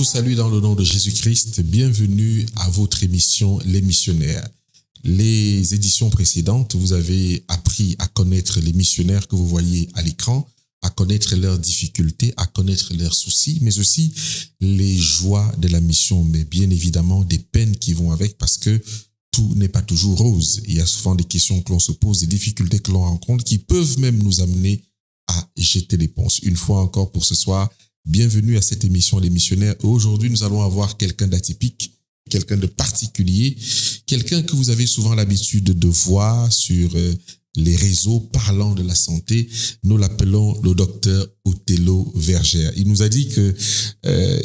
vous salue dans le nom de Jésus-Christ. Bienvenue à votre émission Les Missionnaires. Les éditions précédentes, vous avez appris à connaître les missionnaires que vous voyez à l'écran, à connaître leurs difficultés, à connaître leurs soucis, mais aussi les joies de la mission, mais bien évidemment des peines qui vont avec, parce que tout n'est pas toujours rose. Il y a souvent des questions que l'on se pose, des difficultés que l'on rencontre qui peuvent même nous amener à jeter l'éponge. Une fois encore pour ce soir, bienvenue à cette émission Les Missionnaires. Aujourd'hui, nous allons avoir quelqu'un d'atypique, quelqu'un de particulier, quelqu'un que vous avez souvent l'habitude de voir sur les réseaux parlant de la santé. Nous l'appelons le docteur Othello Vergère. Il nous a dit que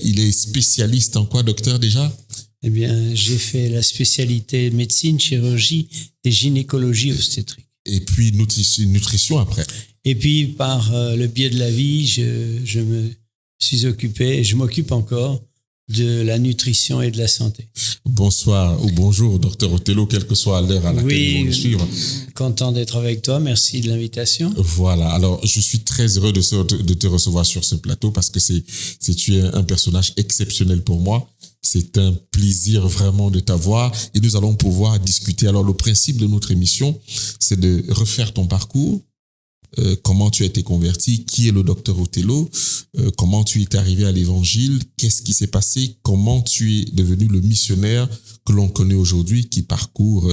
il est spécialiste en quoi, docteur, déjà? Eh bien, j'ai fait la spécialité médecine, chirurgie et gynécologie obstétrique. Et puis nutrition après. Et puis, par le biais de la vie, je me suis occupé, et je m'occupe encore de la nutrition et de la santé. Bonsoir ou bonjour, docteur Othello, quelle que soit l'heure à laquelle vous nous suivez. Content d'être avec toi. Merci de l'invitation. Voilà. Alors, je suis très heureux de te recevoir sur ce plateau parce que tu es un personnage exceptionnel pour moi. C'est un plaisir vraiment de t'avoir et nous allons pouvoir discuter. Alors, le principe de notre émission, c'est de refaire ton parcours. Comment tu as été converti, qui est le docteur Othello, comment tu es arrivé à l'évangile, qu'est-ce qui s'est passé, comment tu es devenu le missionnaire que l'on connaît aujourd'hui, qui parcourt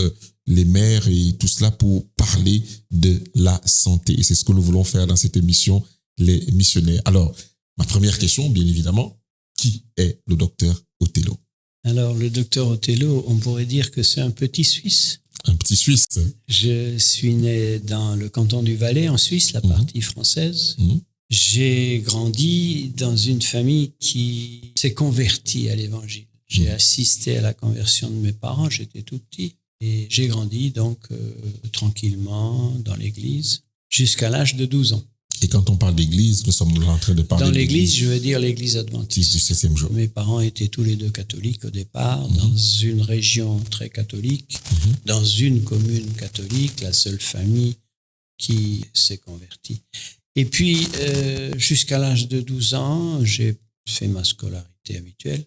les mers et tout cela pour parler de la santé. Et c'est ce que nous voulons faire dans cette émission, Les Missionnaires. Alors, ma première question, bien évidemment, qui est le docteur Othello? Alors, le docteur Othello, on pourrait dire que c'est un petit Suisse. Un petit Suisse. Je suis né dans le canton du Valais, en Suisse, la partie française. J'ai grandi dans une famille qui s'est convertie à l'évangile. J'ai assisté à la conversion de mes parents, j'étais tout petit. Et j'ai grandi donc tranquillement dans l'église jusqu'à l'âge de 12 ans. Et quand on parle d'église, nous sommes en train de parler dans l'église, je veux dire l'église adventiste. Du 7e jour. Mes parents étaient tous les deux catholiques au départ, dans une région très catholique, dans une commune catholique, la seule famille qui s'est convertie. Et puis, jusqu'à l'âge de 12 ans, j'ai fait ma scolarité habituelle.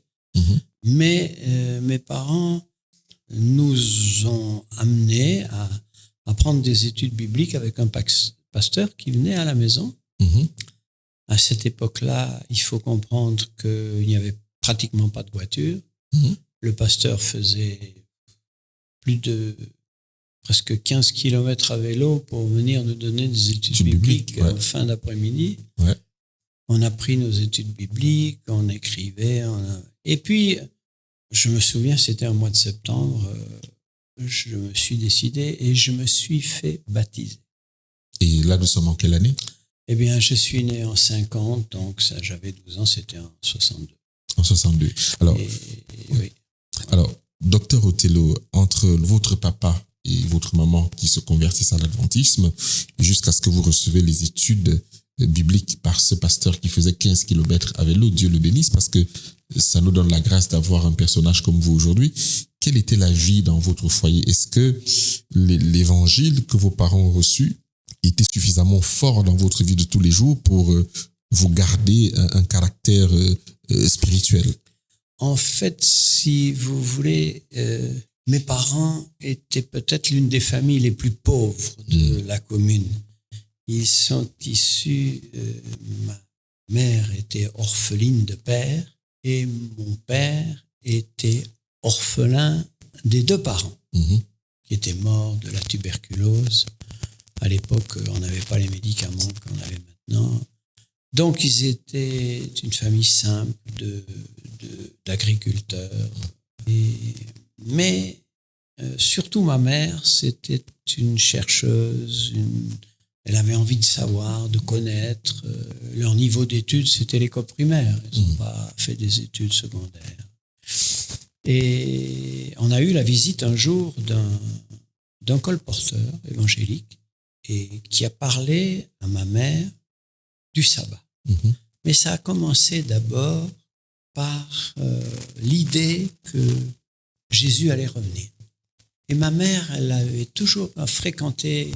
Mais mes parents nous ont amenés à prendre des études bibliques avec un pasteur qui venait à la maison. À cette époque-là, il faut comprendre qu'il n'y avait pratiquement pas de voiture. Le pasteur faisait presque 15 kilomètres à vélo pour venir nous donner des études bibliques en fin d'après-midi. Ouais. On a pris nos études bibliques, on écrivait. Et puis, je me souviens, c'était un mois de septembre, je me suis décidé et je me suis fait baptiser. Et là, nous sommes en quelle année? Eh bien, je suis né en 50, donc ça, j'avais 12 ans, c'était en 62. En 62. Alors, oui. Alors, docteur Othello, entre votre papa et votre maman qui se convertissent à l'adventisme, jusqu'à ce que vous recevez les études bibliques par ce pasteur qui faisait 15 kilomètres à vélo, Dieu le bénisse, parce que ça nous donne la grâce d'avoir un personnage comme vous aujourd'hui. Quelle était la vie dans votre foyer? Est-ce que l'évangile que vos parents ont reçu était suffisamment fort dans votre vie de tous les jours pour vous garder un caractère spirituel? En fait, si vous voulez, mes parents étaient peut-être l'une des familles les plus pauvres de la commune. Ils sont issus, ma mère était orpheline de père et mon père était orphelin des deux parents qui étaient morts de la tuberculose. À l'époque, on n'avait pas les médicaments qu'on avait maintenant. Donc, ils étaient une famille simple d'agriculteurs. Mais surtout, ma mère, c'était une chercheuse. Elle avait envie de savoir, de connaître. Leur niveau d'études, c'était l'école primaire. Ils n'ont pas fait des études secondaires. Et on a eu la visite un jour d'un colporteur évangélique et qui a parlé à ma mère du sabbat. Mais ça a commencé d'abord par l'idée que Jésus allait revenir. Et ma mère, elle avait toujours fréquenté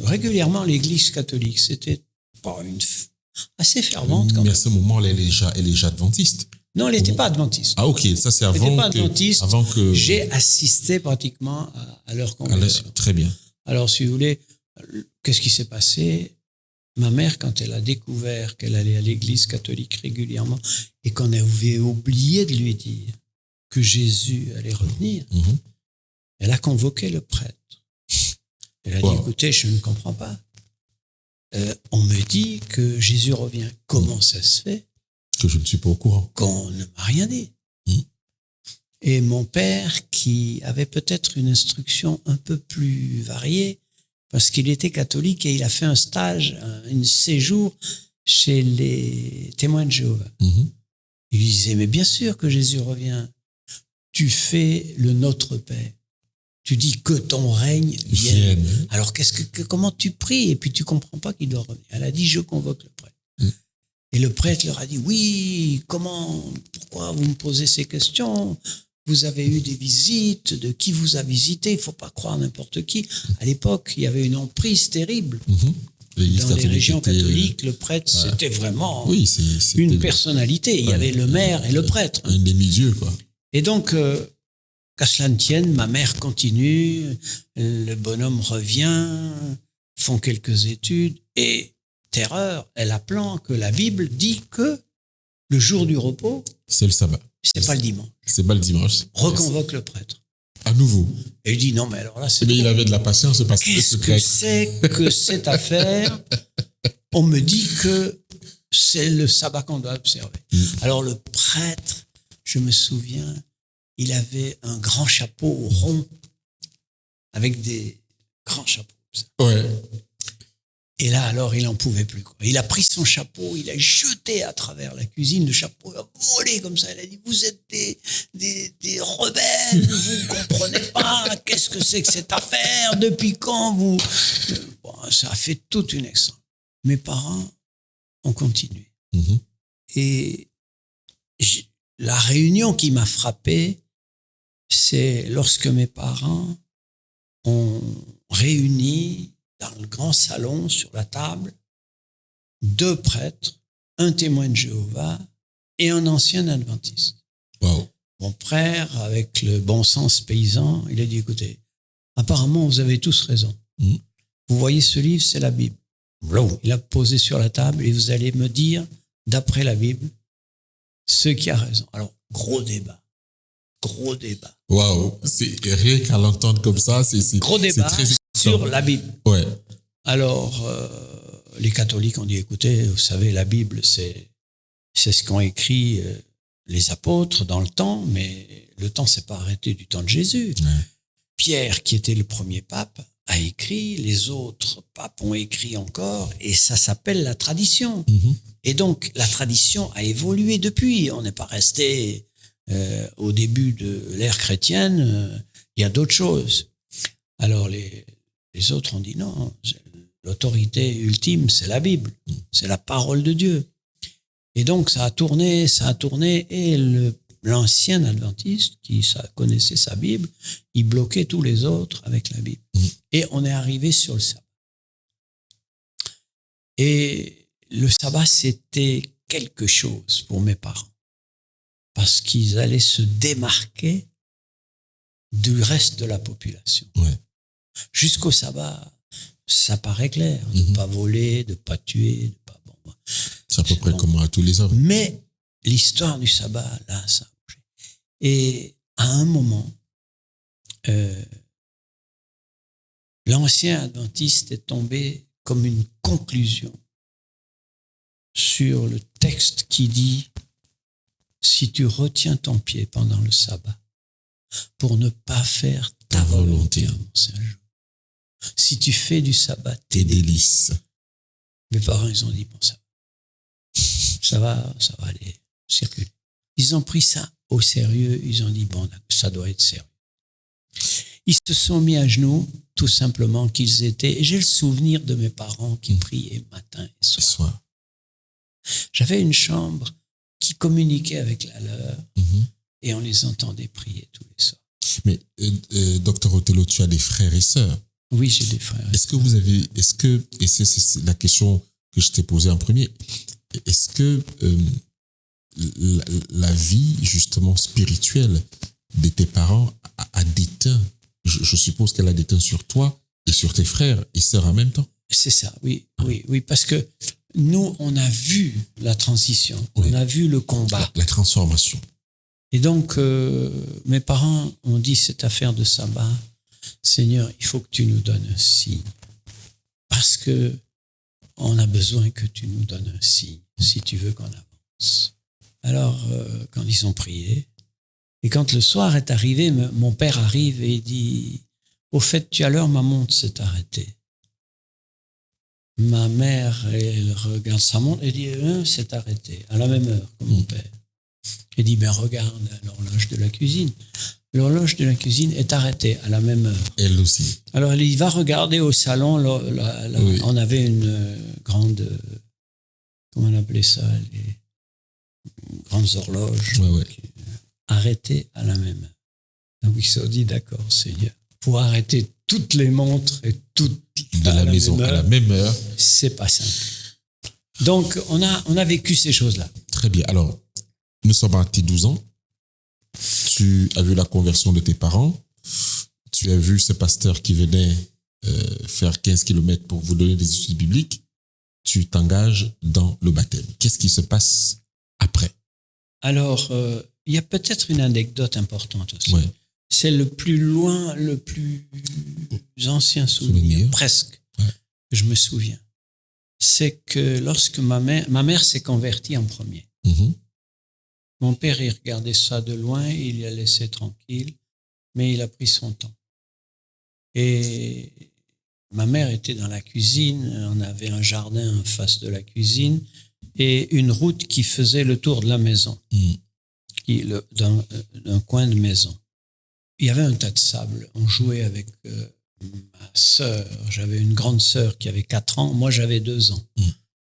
régulièrement l'église catholique. C'était pas assez fervente quand même. Mais à ce moment, elle est déjà adventiste. Non, elle n'était pas adventiste. Ah, ok, ça c'est Elle n'était avant pas adventiste. avant que... J'ai assisté pratiquement à leur conversion. Très bien. Alors, si vous voulez, qu'est-ce qui s'est passé? Ma mère, quand elle a découvert qu'elle allait à l'église catholique régulièrement et qu'on avait oublié de lui dire que Jésus allait revenir, elle a convoqué le prêtre. Elle a dit, écoutez, je ne comprends pas. On me dit que Jésus revient. Comment ça se fait que je ne suis pas au courant? Qu'on ne m'a rien dit. Et mon père, qui avait peut-être une instruction un peu plus variée, parce qu'il était catholique et il a fait un stage, un séjour chez les témoins de Jéhovah. Il lui disait, mais bien sûr que Jésus revient. Tu fais le Notre Père. Tu dis que ton règne vienne. Alors comment tu pries et puis tu comprends pas qu'il doit revenir. Elle a dit, je convoque le prêtre. Et le prêtre leur a dit, oui, pourquoi vous me posez ces questions? Vous avez eu des visites, de qui vous a visité, il ne faut pas croire n'importe qui. À l'époque, il y avait une emprise terrible. Dans les régions catholiques, le prêtre, c'était vraiment une personnalité. Il y avait le maire et le prêtre. Un demi-dieu, quoi. Et donc, qu'à cela ne tienne, ma mère continue, le bonhomme revient, font quelques études, et terreur, elle apprend que la Bible dit que le jour du repos, c'est le sabbat. C'est pas le dimanche. C'est pas le dimanche. Reconvoque le prêtre. À nouveau. Et il dit non, mais alors là, c'est. Mais il avait de la patience parce que qu'est-ce que c'est que cette affaire? On me dit que c'est le sabbat qu'on doit observer. Alors le prêtre, je me souviens, il avait un grand chapeau rond avec des grands chapeaux. Ouais. Et là, alors, il n'en pouvait plus. Il a pris son chapeau, il a jeté à travers la cuisine, le chapeau a volé comme ça. Il a dit, vous êtes des rebelles, vous ne comprenez pas, qu'est-ce que c'est que cette affaire, depuis quand vous... Bon, ça a fait toute une excellence. Mes parents ont continué. Et la réunion qui m'a frappé, c'est lorsque mes parents ont réuni dans le grand salon, sur la table, 2 prêtres, un témoin de Jéhovah et un ancien adventiste. Wow. Mon frère, avec le bon sens paysan, il a dit, écoutez, apparemment, vous avez tous raison. Vous voyez ce livre, c'est la Bible. Il a posé sur la table et vous allez me dire, d'après la Bible, ce qui a raison. Alors, gros débat. Waouh, c'est rien qu'à l'entendre comme ça, c'est gros débat très sur la Bible. Ouais. Alors, les catholiques ont dit, écoutez, vous savez, la Bible, c'est ce qu'ont écrit les apôtres dans le temps, mais le temps s'est pas arrêté du temps de Jésus. Pierre, qui était le premier pape, a écrit, les autres papes ont écrit encore, et ça s'appelle la tradition. Et donc, la tradition a évolué depuis. On n'est pas resté au début de l'ère chrétienne, il y a d'autres choses. Alors, les autres ont dit non, l'autorité ultime, c'est la Bible, c'est la parole de Dieu. Et donc, ça a tourné, et l'ancien adventiste, qui connaissait sa Bible, il bloquait tous les autres avec la Bible. Et on est arrivé sur le sabbat. Et le sabbat, c'était quelque chose pour mes parents, parce qu'ils allaient se démarquer du reste de la population. Jusqu'au sabbat, ça paraît clair, de ne pas voler, de ne pas tuer, de pas... Bon, c'est à peu près comme à tous les hommes. Mais l'histoire du sabbat, là, ça a bougé. Et à un moment, l'ancien adventiste est tombé comme une conclusion sur le texte qui dit « Si tu retiens ton pied pendant le sabbat pour ne pas faire ta volonté, c'est un jour. Si tu fais du sabbat tes délices. » Mes parents, ils ont dit, bon, ça va aller circuler. Ils ont pris ça au sérieux, ils ont dit, bon, ça doit être sérieux. Ils se sont mis à genoux, tout simplement qu'ils étaient, et j'ai le souvenir de mes parents qui priaient matin et soir. J'avais une chambre qui communiquait avec la leur, et on les entendait prier tous les soirs. Mais, Docteur Othello, tu as des frères et sœurs? Oui, j'ai des frères. Et c'est la question que je t'ai posée en premier, est-ce que la vie, justement, spirituelle de tes parents a déteint, je suppose qu'elle a déteint sur toi et sur tes frères et sœurs en même temps. C'est ça, oui, parce que nous, on a vu la transition, Oui. on a vu le combat. La transformation. Et donc, mes parents ont dit cette affaire de sabbat, Seigneur, il faut que tu nous donnes un signe. Parce que on a besoin que tu nous donnes un signe, si tu veux qu'on avance. Alors, quand ils ont prié, et quand le soir est arrivé, mon père arrive et il dit, au fait, tu as l'heure, ma montre s'est arrêtée. Ma mère, elle regarde sa montre et dit, c'est arrêté, à la même heure que mon père. Elle dit, ben regarde l'horloge de la cuisine. L'horloge de la cuisine est arrêtée à la même heure. Elle aussi. Alors, il va regarder au salon. Oui. On avait une grande... Comment on appelait ça? Les grandes horloges. Ouais. Arrêtées à la même heure. Donc, ils se sont dit, d'accord, Seigneur, pour arrêter toutes les montres et toutes De la maison à la même heure. c'est pas simple. Donc, on a vécu ces choses-là. Très bien. Alors, nous sommes à tes 12 ans. Tu as vu la conversion de tes parents. Tu as vu ce pasteur qui venait faire 15 kilomètres pour vous donner des études bibliques. Tu t'engages dans le baptême. Qu'est-ce qui se passe après? Alors, il y a peut-être une anecdote importante aussi. Ouais. C'est le plus ancien souvenir, presque, que je me souviens. C'est que lorsque ma mère s'est convertie en premier. Mm-hmm. Mon père, il regardait ça de loin, il l'a laissé tranquille, mais il a pris son temps. Et ma mère était dans la cuisine, on avait un jardin en face de la cuisine et une route qui faisait le tour de la maison, d'un coin de maison. Il y avait un tas de sable, on jouait avec ma sœur, j'avais une grande sœur qui avait 4 ans, moi j'avais 2 ans.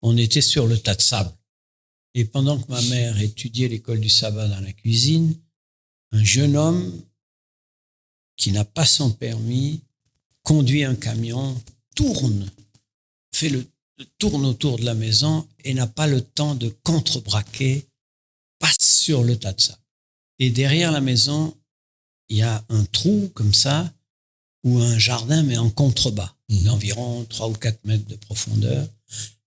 On était sur le tas de sable. Et pendant que ma mère étudiait l'école du sabbat dans la cuisine, un jeune homme qui n'a pas son permis conduit un camion, tourne autour de la maison et n'a pas le temps de contrebraquer, passe sur le tas de sable. Et derrière la maison, il y a un trou comme ça, ou un jardin, mais en contrebas, d'environ 3 ou 4 mètres de profondeur.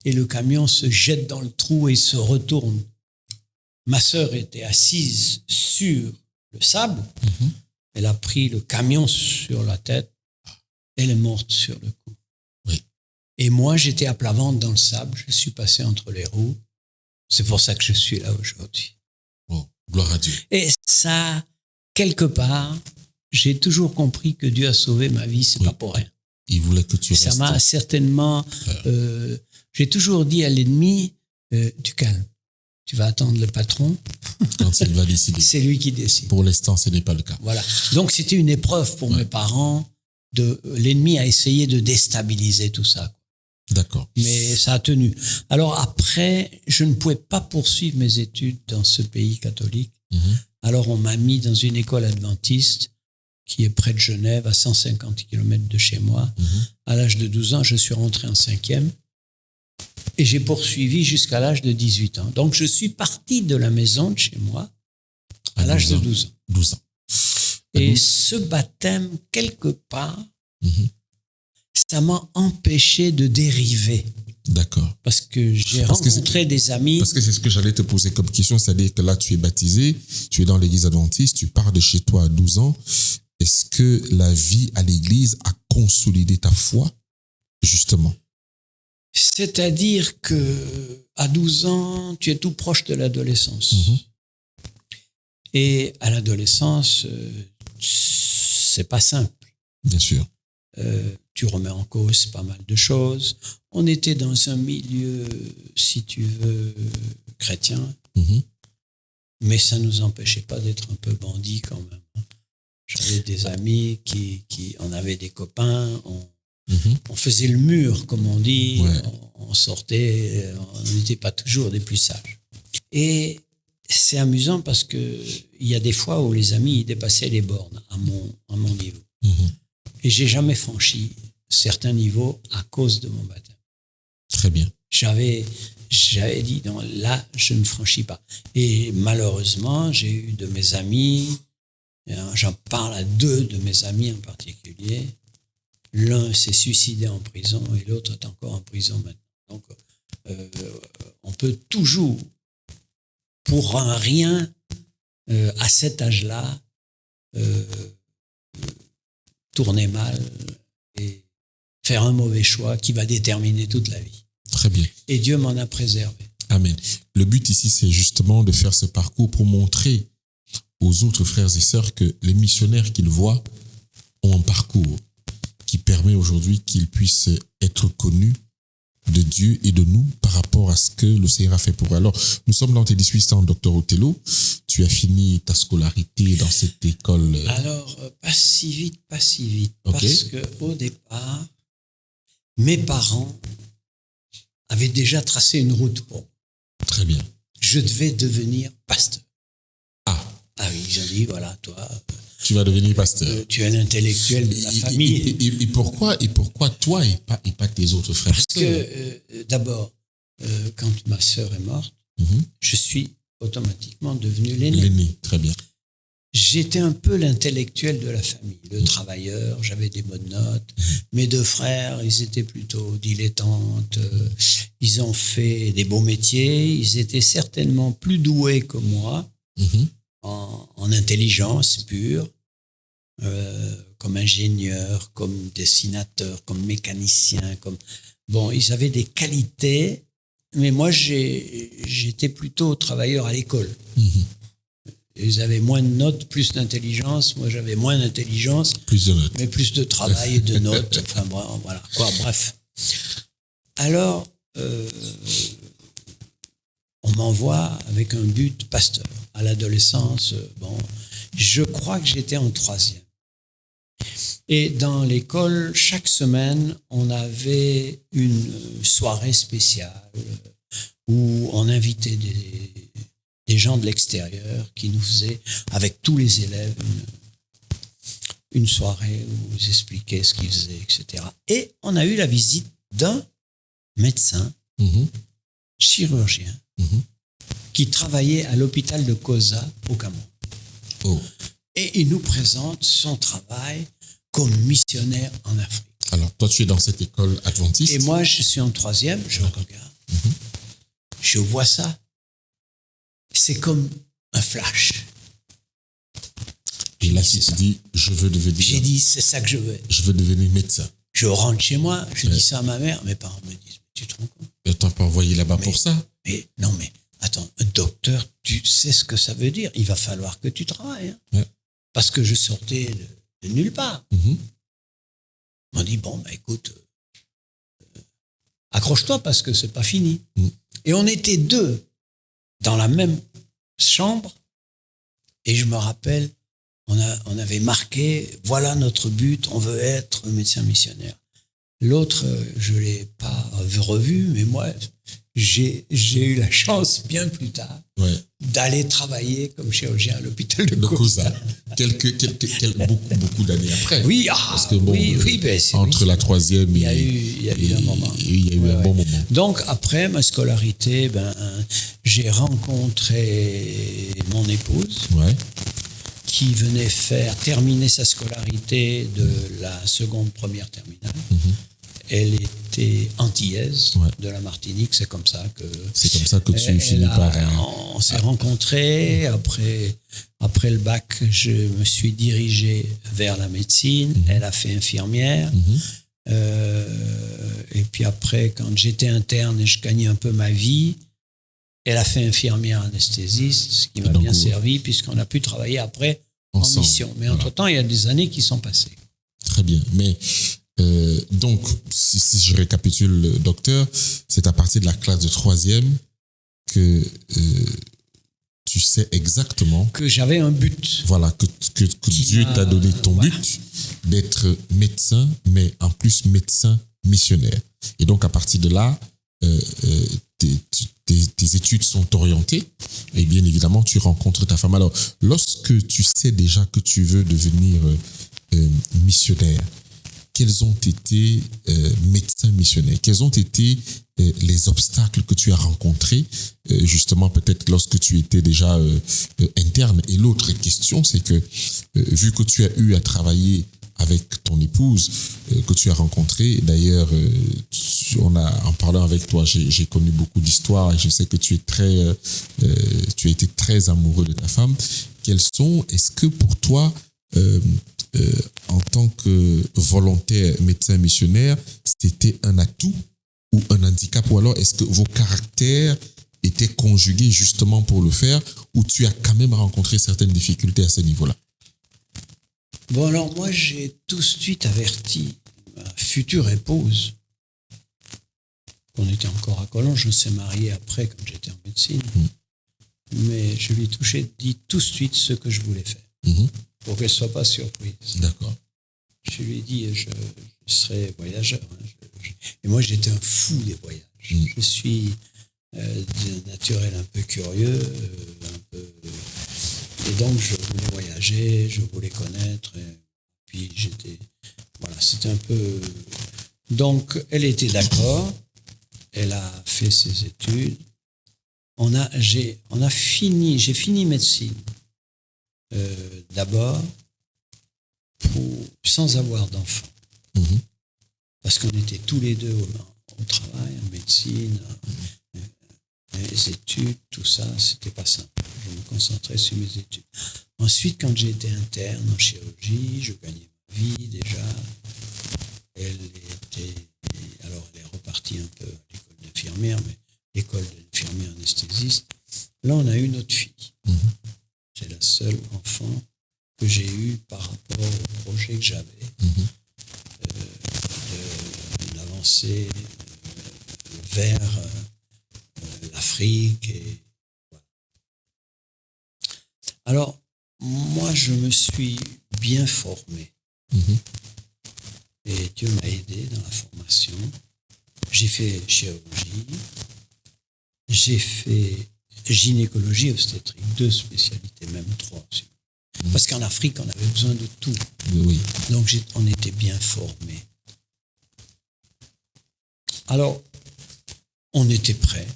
Et le camion se jette dans le trou et se retourne. Ma sœur était assise sur le sable. Elle a pris le camion sur la tête. Elle est morte sur le coup. Oui. Et moi, j'étais à plat ventre dans le sable. Je suis passé entre les roues. C'est pour ça que je suis là aujourd'hui. Oh, gloire à Dieu. Et ça, quelque part, j'ai toujours compris que Dieu a sauvé ma vie. C'est pas pour rien. Il voulait que tu restes. Ça m'a certainement... j'ai toujours dit à l'ennemi, du calme. Tu vas attendre le patron. Quand il va décider. C'est lui qui décide. Pour l'instant, ce n'est pas le cas. Voilà. Donc, c'était une épreuve pour mes parents. L'ennemi a essayé de déstabiliser tout ça. D'accord. Mais ça a tenu. Alors après, je ne pouvais pas poursuivre mes études dans ce pays catholique. Alors, on m'a mis dans une école adventiste qui est près de Genève, à 150 km de chez moi. À l'âge de 12 ans, je suis rentré en 5e et j'ai poursuivi jusqu'à l'âge de 18 ans. Donc, je suis parti de la maison de chez moi à l'âge de 12 ans. 12 ans. Et ce baptême, quelque part, ça m'a empêché de dériver. D'accord. Parce que j'ai rencontré des amis. Parce que c'est ce que j'allais te poser comme question, c'est-à-dire que là, tu es baptisé, tu es dans l'église adventiste, tu pars de chez toi à 12 ans. Est-ce que la vie à l'église a consolidé ta foi, justement? C'est-à-dire que à 12 ans, tu es tout proche de l'adolescence. Et à l'adolescence, c'est pas simple. Bien sûr. Tu remets en cause pas mal de choses. On était dans un milieu, si tu veux, chrétien, mais ça ne nous empêchait pas d'être un peu bandits quand même. J'avais des amis on avait des copains, on faisait le mur, comme on dit, on sortait, on n'était pas toujours des plus sages. Et c'est amusant parce que il y a des fois où les amis ils dépassaient les bornes à mon niveau. Et j'ai jamais franchi certains niveaux à cause de mon baptême. Très bien. J'avais dit, non, là, je ne franchis pas. Et malheureusement, j'ai eu de mes amis, j'en parle à 2 de mes amis en particulier. L'un s'est suicidé en prison et l'autre est encore en prison maintenant. Donc, on peut toujours, pour un rien, à cet âge-là, tourner mal et faire un mauvais choix qui va déterminer toute la vie. Très bien. Et Dieu m'en a préservé. Amen. Le but ici, c'est justement de faire ce parcours pour montrer aux autres frères et sœurs que les missionnaires qu'ils voient ont un parcours qui permet aujourd'hui qu'ils puissent être connus de Dieu et de nous par rapport à ce que le Seigneur a fait pour eux. Alors, nous sommes dans tes 18 ans, Dr Othello. Tu as fini ta scolarité dans cette école. Alors, pas si vite. Okay. Parce qu'au départ, mes parents avaient déjà tracé une route pour moi. Très bien. Je devais devenir pasteur. Ah oui, ils ont dit, voilà, toi... Tu vas devenir pasteur. Tu es l'intellectuel de la famille. Et pourquoi toi et pas tes autres frères? Parce que, d'abord, quand ma sœur est morte, je suis automatiquement devenu l'aîné. L'aîné, très bien. J'étais un peu l'intellectuel de la famille, le travailleur, j'avais des bonnes notes. Mes 2 frères, ils étaient plutôt dilettantes, ils ont fait des beaux métiers, ils étaient certainement plus doués que moi, en intelligence pure, comme ingénieur, comme dessinateur, comme mécanicien, Bon, ils avaient des qualités, mais moi, j'étais plutôt travailleur à l'école. Ils avaient moins de notes, plus d'intelligence. Moi, j'avais moins d'intelligence, plus de notes, mais plus de travail et de notes. Enfin, voilà, quoi, bref. Alors, on m'envoie avec un but pasteur. À l'adolescence, je crois que j'étais en 3e. Et dans l'école, chaque semaine, on avait une soirée spéciale où on invitait des gens de l'extérieur qui nous faisaient, avec tous les élèves, une soirée où ils expliquaient ce qu'ils faisaient, etc. Et on a eu la visite d'un médecin, chirurgien, qui travaillait à l'hôpital de Koza au Cameroun. Oh. Et il nous présente son travail comme missionnaire en Afrique. Alors, toi, tu es dans cette école adventiste. Et moi, je suis en 3e, je regarde. Je vois ça. C'est comme un flash. Et là, tu te dis, je veux devenir... J'ai dit, c'est ça que je veux. Je veux devenir médecin. Je rentre chez moi, je dis ça à ma mère. Mes parents me disent, tu te rends compte? Mais t'as pas envoyé là-bas pour ça. Mais non, mais attends, un docteur, tu sais ce que ça veut dire. Il va falloir que tu travailles. Hein. Ouais. Parce que je sortais de nulle part. Ils m'ont dit, écoute, accroche-toi parce que c'est pas fini. Et on était 2 dans la même chambre. Et je me rappelle, on avait marqué, voilà notre but, on veut être médecin missionnaire. L'autre, je ne l'ai pas revu, mais moi, j'ai eu la chance, bien plus tard, d'aller travailler comme chirurgien à l'hôpital de Koza. Beaucoup d'années après. Oui, parce que entre la 3e il y a eu un moment. Il y a eu un bon moment. Donc, après ma scolarité, j'ai rencontré mon épouse, qui venait terminer sa scolarité de la première terminale. Elle était antillaise de la Martinique, c'est comme ça que tu finis par... On s'est rencontrés, après le bac, je me suis dirigé vers la médecine, elle a fait infirmière, et puis après, quand j'étais interne et je gagnais un peu ma vie, elle a fait infirmière anesthésiste, ce qui m'a bien servi, puisqu'on a pu travailler après ensemble, en mission. Mais entre-temps, il y a des années qui sont passées. Très bien, mais... donc, si je récapitule, docteur, c'est à partir de la classe de 3e que tu sais exactement... Que j'avais un but. Voilà, que Dieu t'a donné ton but d'être médecin, mais en plus médecin missionnaire. Et donc, à partir de là, tes études sont orientées et bien évidemment, tu rencontres ta femme. Alors, lorsque tu sais déjà que tu veux devenir missionnaire, quels ont été médecins missionnaires? Quels ont été les obstacles que tu as rencontrés, justement peut-être lorsque tu étais déjà interne? Et l'autre question, c'est que vu que tu as eu à travailler avec ton épouse que tu as rencontrée, d'ailleurs, en parlant avec toi, j'ai connu beaucoup d'histoires et je sais que tu as été très amoureux de ta femme. Est-ce que pour toi, en tant que volontaire médecin missionnaire, c'était un atout ou un handicap, ou alors est-ce que vos caractères étaient conjugués justement pour le faire, ou tu as quand même rencontré certaines difficultés à ce niveau-là? Bon, alors moi, j'ai tout de suite averti ma future épouse qu'on était encore à Collonges. Je s'est marié après, quand j'étais en médecine. Mais je lui ai dit tout de suite ce que je voulais faire, pour qu'elle ne soit pas surprise. D'accord. Je lui ai dit, je serai voyageur. Et moi, j'étais un fou des voyages. Je suis d'un naturel un peu curieux, et donc je voulais voyager, je voulais connaître. Et puis c'était un peu. Donc, elle était d'accord. Elle a fait ses études. J'ai fini médecine d'abord sans avoir d'enfant. Parce qu'on était tous les deux au travail, en médecine, les études, tout ça, c'était pas simple. Je me concentrais sur mes études. Ensuite, quand j'ai été interne en chirurgie, je gagnais ma vie déjà. Elle est repartie un peu à l'école d'infirmière, mais l'école d'infirmière anesthésiste. Là, on a eu notre fille. C'est la seule enfant que j'ai eue par rapport au projet que j'avais d'avancer vers l'Afrique. Et voilà. Alors, moi, je me suis bien formé. Et Dieu m'a aidé dans la formation. J'ai fait chirurgie, j'ai fait gynécologie, obstétrique, 2 spécialités, même 3. Parce qu'en Afrique, on avait besoin de tout. Oui. Donc, on était bien formés. Alors, on était prêts.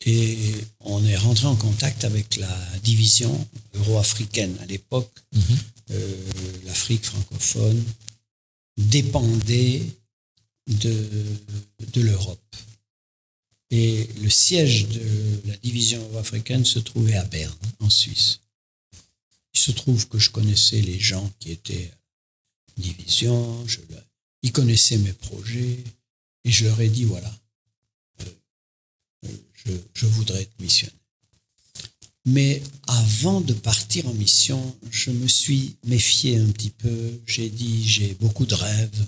Et on est rentré en contact avec la division euro-africaine. À l'époque, l'Afrique francophone dépendait de l'Europe. Et le siège de la division euro-africaine se trouvait à Berne, en Suisse. Il se trouve que je connaissais les gens qui étaient à la division, ils connaissaient mes projets, et je leur ai dit, voilà, je voudrais être missionnaire. Mais avant de partir en mission, je me suis méfié un petit peu. J'ai dit, j'ai beaucoup de rêves,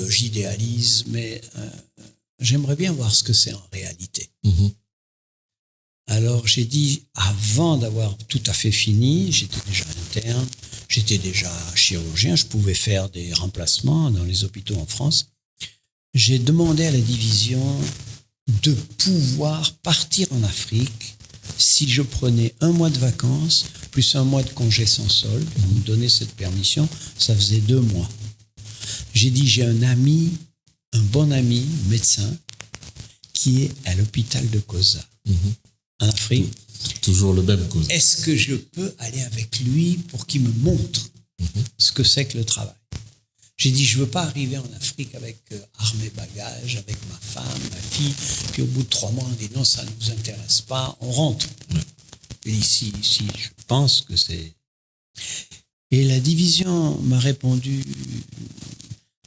j'idéalise, mais j'aimerais bien voir ce que c'est en réalité. Alors j'ai dit, avant d'avoir tout à fait fini, j'étais déjà interne, j'étais déjà chirurgien, je pouvais faire des remplacements dans les hôpitaux en France. J'ai demandé à la division de pouvoir partir en Afrique si je prenais 1 mois de vacances, plus 1 mois de congé sans solde. On me donnait cette permission, ça faisait 2 mois. J'ai dit, j'ai un bon ami, médecin, qui est à l'hôpital de Koza, en Afrique. Toujours le même Koza. Est-ce que je peux aller avec lui pour qu'il me montre ce que c'est que le travail? J'ai dit, je ne veux pas arriver en Afrique avec armes et bagages, avec ma femme, ma fille, puis au bout de 3 mois, on dit non, ça ne nous intéresse pas, on rentre. J'ai dit, si, je pense que c'est... Et la division m'a répondu,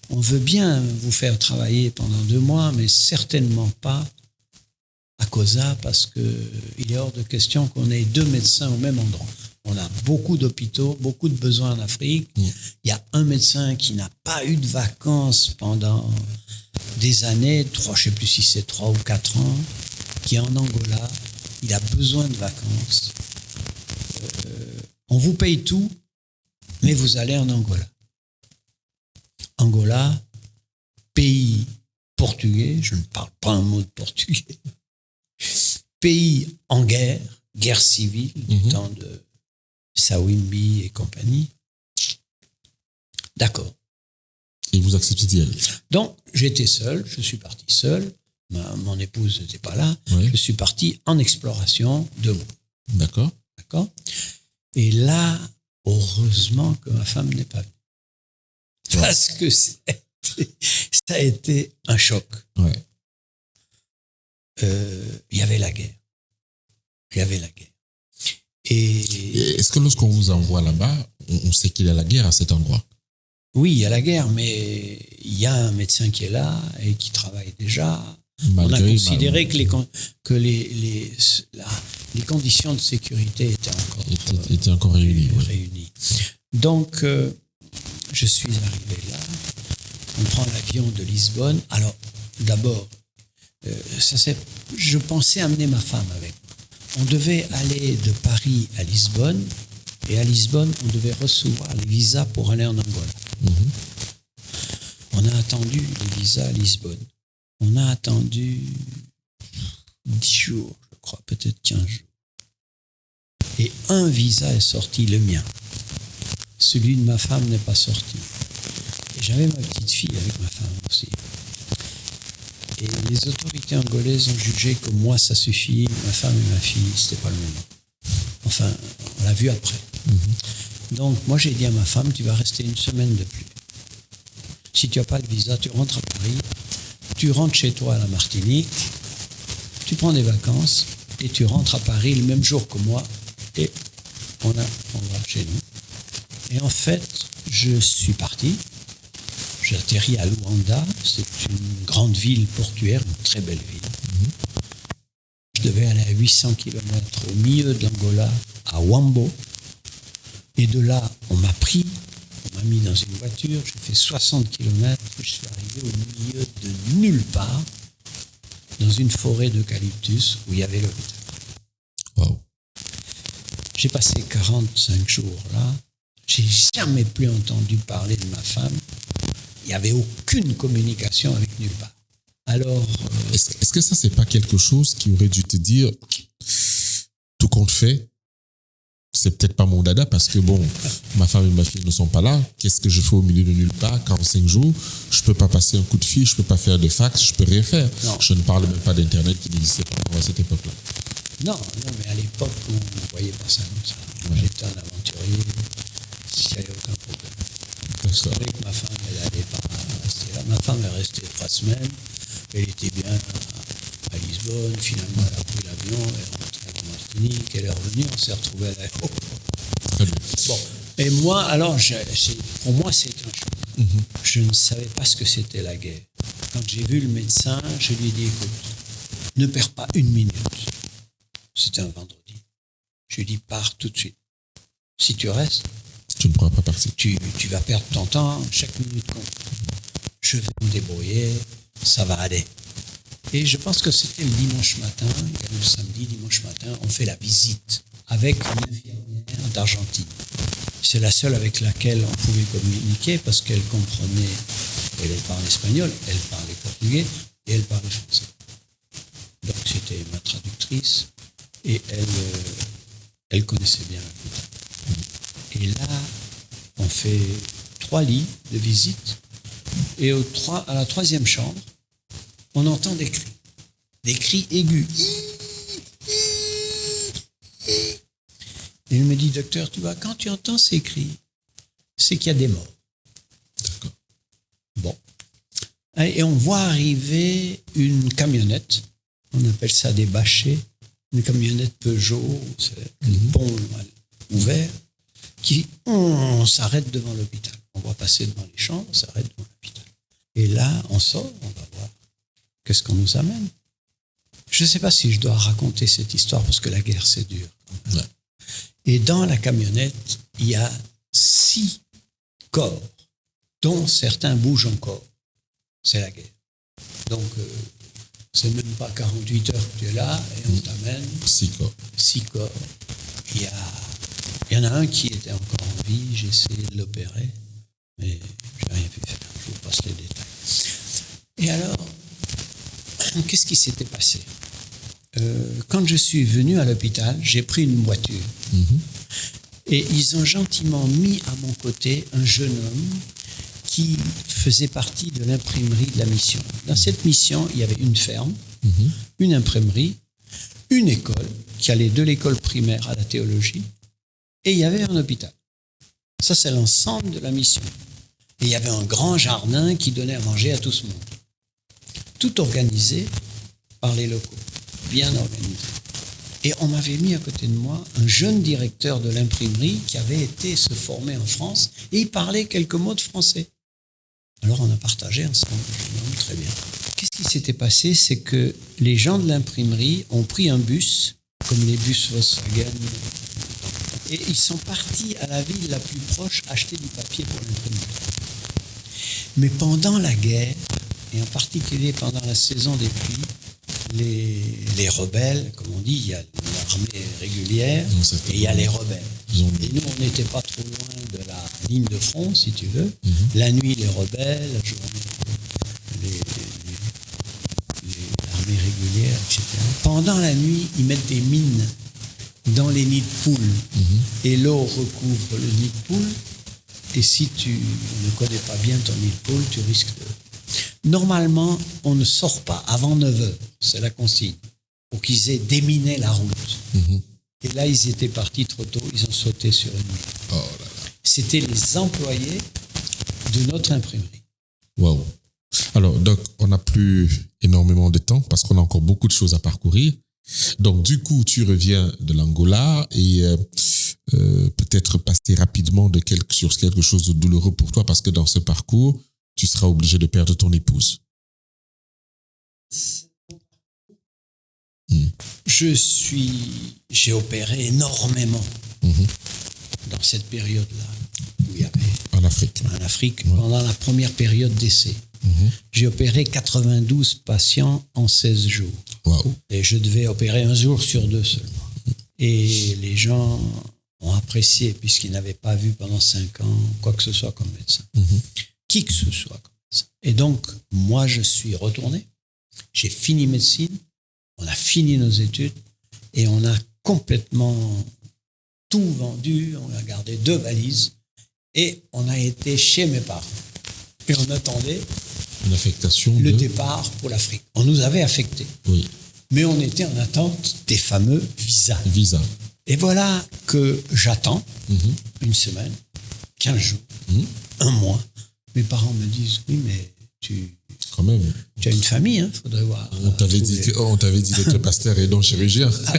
on veut bien vous faire travailler pendant 2 mois, mais certainement pas à Koza, parce qu'il est hors de question qu'on ait 2 médecins au même endroit. On a beaucoup d'hôpitaux, beaucoup de besoins en Afrique. Il y a un médecin qui n'a pas eu de vacances pendant des années, je ne sais plus si c'est 3 ou 4 ans, qui est en Angola. Il a besoin de vacances. On vous paye tout, mais vous allez en Angola. Angola, pays portugais, je ne parle pas un mot de portugais, pays en guerre civile, du temps de Savimbi et compagnie. D'accord. Et vous acceptez d'y aller. Donc, j'étais seul, je suis parti seul. Mon épouse n'était pas là. Oui. Je suis parti en exploration de mots. D'accord. D'accord ? Et là, heureusement que ma femme n'est pas venue. Ouais. Parce que ça a été un choc. Ouais. Il y avait la guerre. Et Est-ce que lorsqu'on vous envoie là-bas, on sait qu'il y a la guerre à cet endroit? oui, il y a la guerre, mais il y a un médecin qui est là et qui travaille déjà. On a considéré que les conditions de sécurité étaient encore réunies. Donc, je suis arrivé là. On prend l'avion de Lisbonne. Alors, d'abord, je pensais amener ma femme avec moi. On devait aller de Paris à Lisbonne. Et à Lisbonne, on devait recevoir les visas pour aller en Angola. On a attendu les visas à Lisbonne. On a attendu 10 jours, je crois, peut-être 15 jours. Et un visa est sorti, le mien. Celui de ma femme n'est pas sorti. Et j'avais ma petite fille avec ma femme aussi. Et les autorités angolaises ont jugé que moi, ça suffit. Ma femme et ma fille, c'était pas le moment. Enfin, on l'a vu après. Donc, moi, j'ai dit à ma femme, tu vas rester une semaine de plus. Si tu n'as pas le visa, tu rentres à Paris, tu rentres chez toi à la Martinique, tu prends des vacances et tu rentres à Paris le même jour que moi et on va chez nous. Et en fait, je suis parti. J'ai atterri à Luanda. C'est une grande ville portuaire, une très belle ville. Je devais aller à 800 km au milieu de l'Angola, à Wambo. Et de là, on m'a mis dans une voiture, j'ai fait 60 km, je suis arrivé au milieu de nulle part, dans une forêt d'eucalyptus où il y avait l'hôpital. Wow. J'ai passé 45 jours là, j'ai jamais plus entendu parler de ma femme, il n'y avait aucune communication avec nulle part. Alors... Est-ce que ça, c'est pas quelque chose qui aurait dû te dire, tout compte fait, c'est peut-être pas mon dada parce que bon, ma femme et ma fille ne sont pas là. Qu'est-ce que je fais au milieu de nulle part? 45 jours, je peux pas passer un coup de fil, je peux pas faire de fax, je peux rien faire. Non. Je ne parle même pas d'Internet qui n'existait pas à cette époque-là. Non, mais à l'époque, on ne voyait pas ça comme ça. Ouais. J'étais un aventurier, il n'y avait aucun problème. Je savais que ma femme, elle n'allait pas rester là. Ma femme est restée 3 semaines, elle était bien à Lisbonne, finalement elle a pris l'avion, elle est rentrée à Martinique, elle est revenue, on s'est retrouvés à l'aéroport. Bon, et moi, alors, pour moi, c'est un choc. Je ne savais pas ce que c'était la guerre. Quand j'ai vu le médecin, je lui ai dit, écoute, ne perds pas une minute. C'était un vendredi. Je lui ai dit, pars tout de suite. Si tu restes, tu ne pourras pas partir. Tu vas perdre ton temps, chaque minute compte. Je vais me débrouiller, ça va aller. Et je pense que c'était le dimanche matin, et le samedi, dimanche matin, on fait la visite avec une infirmière d'Argentine. C'est la seule avec laquelle on pouvait communiquer parce qu'elle comprenait, elle parlait espagnol, elle parlait portugais et elle parlait français. Donc c'était ma traductrice et elle connaissait bien l'hôpital. Et là, on fait 3 lits de visite et à la 3e chambre, on entend des cris aigus. Et il me dit, docteur, tu vois, quand tu entends ces cris, c'est qu'il y a des morts. D'accord. Bon. Et on voit arriver une camionnette, on appelle ça des bâchers, une camionnette Peugeot, c'est le pont ouvert, qui s'arrête devant l'hôpital. On va passer devant les chambres, on s'arrête devant l'hôpital. Et là, on sort, on va voir qu'est-ce qu'on nous amène. Je ne sais pas si je dois raconter cette histoire parce que la guerre, c'est dur. Ouais. Et dans la camionnette, il y a 6 corps, dont certains bougent encore. C'est la guerre. Donc, c'est même pas 48 heures que tu es là et on t'amène 6 corps. 6 corps. Il y en a un qui était encore en vie, j'ai essayé de l'opérer, mais j'ai rien pu faire. Je vous passe les détails. Et alors, qu'est-ce qui s'était passé? Quand je suis venu à l'hôpital, j'ai pris une voiture. Et ils ont gentiment mis à mon côté un jeune homme qui faisait partie de l'imprimerie de la mission. Dans cette mission, il y avait une ferme, une imprimerie, une école, qui allait de l'école primaire à la théologie, et il y avait un hôpital. Ça, c'est l'ensemble de la mission. Et il y avait un grand jardin qui donnait à manger à tout ce monde. Tout organisé par les locaux, bien organisé. Et on m'avait mis à côté de moi un jeune directeur de l'imprimerie qui avait été se former en France, et il parlait quelques mots de français. Alors on a partagé ensemble. Très bien. Qu'est-ce qui s'était passé? C'est que les gens de l'imprimerie ont pris un bus, comme les bus Volkswagen, et ils sont partis à la ville la plus proche acheter du papier pour l'imprimerie. Mais pendant la guerre, et en particulier pendant la saison des pluies, les rebelles, comme on dit, il y a l'armée régulière et il y a les rebelles. Et nous, on n'était pas trop loin de la ligne de front, si tu veux. La nuit, les rebelles, la journée, l'armée régulière, etc. Pendant la nuit, ils mettent des mines dans les nids de poules. Et l'eau recouvre le nid de poule. Et si tu ne connais pas bien ton nid de poule, tu risques de... Normalement, on ne sort pas avant 9h, c'est la consigne, pour qu'ils aient déminé la route. Et là, ils étaient partis trop tôt, ils ont sauté sur une mine. Oh là là. C'était les employés de notre imprimerie. Wow. Alors, Doc, on n'a plus énormément de temps parce qu'on a encore beaucoup de choses à parcourir. Donc, du coup, tu reviens de l'Angola et peut-être passer rapidement sur quelque chose de douloureux pour toi parce que dans ce parcours, tu seras obligé de perdre ton épouse. J'ai opéré énormément dans cette période-là où il y avait en Afrique. Pendant la première période d'essai. J'ai opéré 92 patients en 16 jours. Wow. Et je devais opérer un jour sur 2 seulement. Et les gens ont apprécié puisqu'ils n'avaient pas vu pendant 5 ans quoi que ce soit comme médecin. Qui que ce soit comme médecin. Et donc, moi, je suis retourné. J'ai fini médecine. On a fini nos études. Et on a complètement tout vendu. On a gardé 2 valises. Et on a été chez mes parents. Et on attendait une affectation le départ pour l'Afrique. On nous avait affectés. Oui. Mais on était en attente des fameux visas. Et voilà que j'attends une semaine, 15 jours, 1 mois. Mes parents me disent, oui, mais tu as une famille, hein, faudrait voir. On t'avait dit d'être pasteur et non chirurgien. À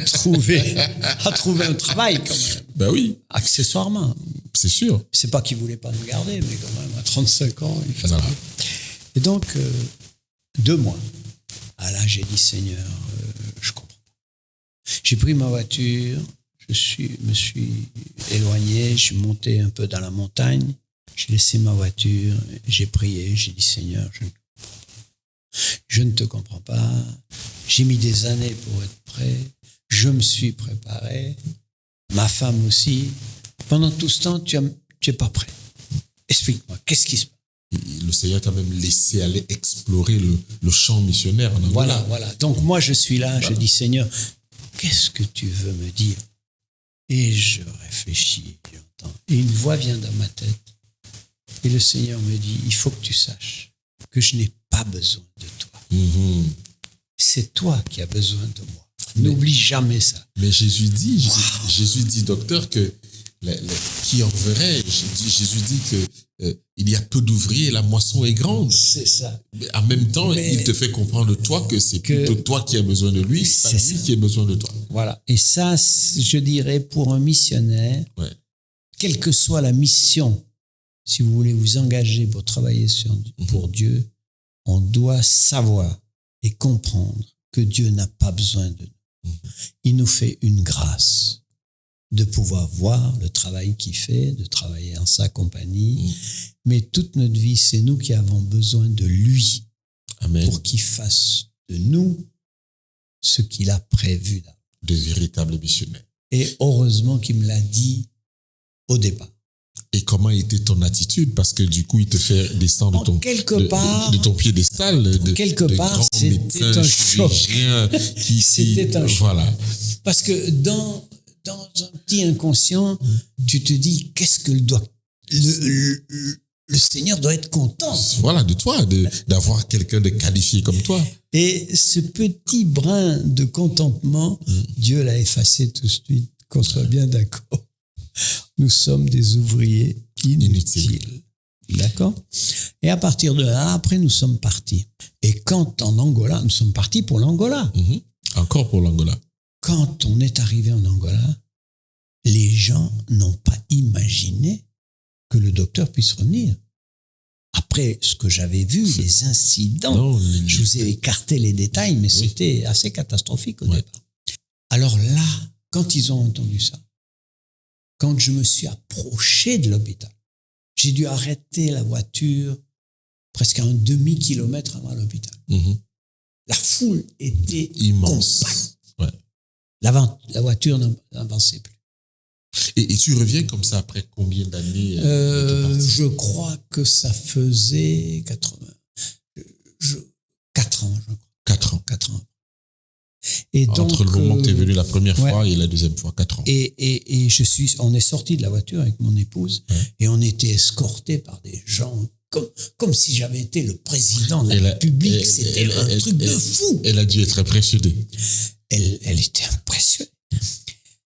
trouver un travail quand même. Ben oui. Accessoirement. C'est sûr. C'est pas qu'ils voulaient pas nous garder, mais quand même, à 35 ans, il fallait. Voilà. Et donc, 2 mois. Ah là, j'ai dit, Seigneur, je comprends pas. J'ai pris ma voiture, me suis éloigné, je suis monté un peu dans la montagne, j'ai laissé ma voiture, j'ai prié, j'ai dit, Seigneur, je ne te comprends pas. J'ai mis des années pour être prêt. Je me suis préparé. Ma femme aussi. Pendant tout ce temps, tu es pas prêt. Explique-moi, qu'est-ce qui se passe? Le Seigneur t'a même laissé aller explorer le champ missionnaire en Angola. Voilà. Donc moi, je suis là, je dis, Seigneur, qu'est-ce que tu veux me dire? Et je réfléchis, j'entends. Et une voix vient dans ma tête. Et le Seigneur me dit, il faut que tu saches que je n'ai pas besoin de toi. C'est toi qui as besoin de moi. N'oublie jamais ça. Mais Jésus dit, docteur, que qui enverrait? Jésus dit que il y a peu d'ouvriers, la moisson est grande. C'est ça. Mais en même temps, il te fait comprendre toi que c'est plutôt toi qui as besoin de lui, pas lui qui a besoin de toi. Voilà. Et ça, je dirais, pour un missionnaire, quelle que soit la mission, si vous voulez vous engager pour travailler pour Dieu, on doit savoir et comprendre que Dieu n'a pas besoin de nous. Il nous fait une grâce de pouvoir voir le travail qu'il fait, de travailler en sa compagnie. Mais toute notre vie, c'est nous qui avons besoin de lui. Amen. Pour qu'il fasse de nous ce qu'il a prévu. De véritables missionnaires. Et heureusement qu'il me l'a dit au départ. Et comment était ton attitude? Parce que du coup, il te fait descendre de ton piédestal, de grand médecin, chirurgien. C'était un choc. Voilà. Parce que dans un petit inconscient, tu te dis, qu'est-ce que le Seigneur doit être content. Voilà, de toi, d'avoir quelqu'un de qualifié comme toi. Et ce petit brin de contentement, Dieu l'a effacé tout de suite, qu'on soit bien d'accord. Nous sommes des ouvriers inutiles. D'accord? Et à partir de là, après, nous sommes partis. Et quand en Angola, nous sommes partis pour l'Angola. Encore pour l'Angola. Quand on est arrivé en Angola, les gens n'ont pas imaginé que le docteur puisse revenir. Après ce que j'avais vu, les incidents, je vous ai écarté les détails, mais c'était assez catastrophique au départ. Alors là, quand ils ont entendu ça, quand je me suis approché de l'hôpital, j'ai dû arrêter la voiture presque à un demi-kilomètre avant l'hôpital. La foule était immense. Compacte. La voiture n'avançait plus. Et tu reviens comme ça après combien d'années Je crois que ça faisait 4 ans, je crois. 4 ans. 4 ans. Et donc, entre le moment que tu es venu la première fois et la deuxième fois, 4 ans. Et on est sorti de la voiture avec mon épouse et on était escortés par des gens comme si j'avais été le président de la République. C'était un truc de fou. Elle a dû être impressionnée. Elle était impressionnée.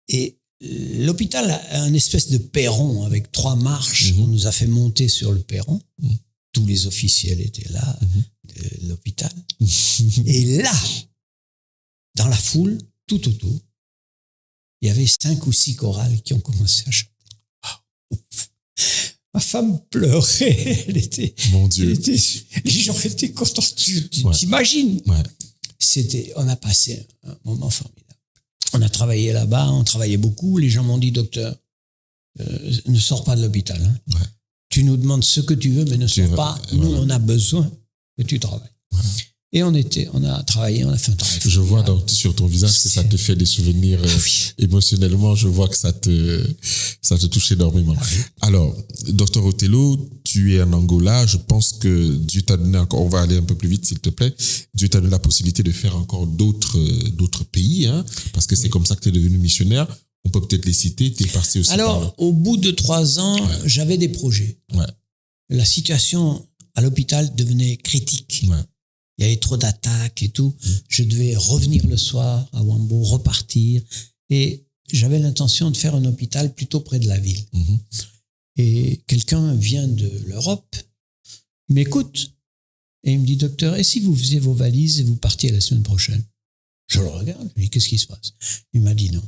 Et l'hôpital a une espèce de perron avec 3 marches. On nous a fait monter sur le perron. Tous les officiels étaient là, de l'hôpital. Et là, dans la foule, tout autour, il y avait 5 ou 6 chorales qui ont commencé à chanter. Ma femme pleurait. Mon Dieu. Les gens étaient contents. Tu t'imagines? On a passé un moment formidable. On a travaillé là-bas, on travaillait beaucoup. Les gens m'ont dit, docteur, ne sors pas de l'hôpital. Tu nous demandes ce que tu veux, mais ne sors pas. Nous, on a besoin que tu travailles. Et on a travaillé, on a fait un travail. Je vois sur ton visage que ça te fait des souvenirs émotionnellement. Je vois que ça te touche énormément. Alors, docteur Othello, tu es en Angola. Je pense que Dieu t'a donné encore, on va aller un peu plus vite s'il te plaît. Dieu t'a donné la possibilité de faire encore d'autres pays, parce que c'est comme ça que tu es devenu missionnaire. On peut peut-être les citer. Tu es parti aussi. Alors, au bout de 3 ans, j'avais des projets. La situation à l'hôpital devenait critique. Il y avait trop d'attaques et tout. Je devais revenir le soir à Wambo, repartir. Et j'avais l'intention de faire un hôpital plutôt près de la ville. Et quelqu'un vient de l'Europe, il m'écoute et il me dit, docteur, et si vous faisiez vos valises et vous partiez la semaine prochaine? Je le regarde, je lui dis, qu'est-ce qui se passe? Il m'a dit, non.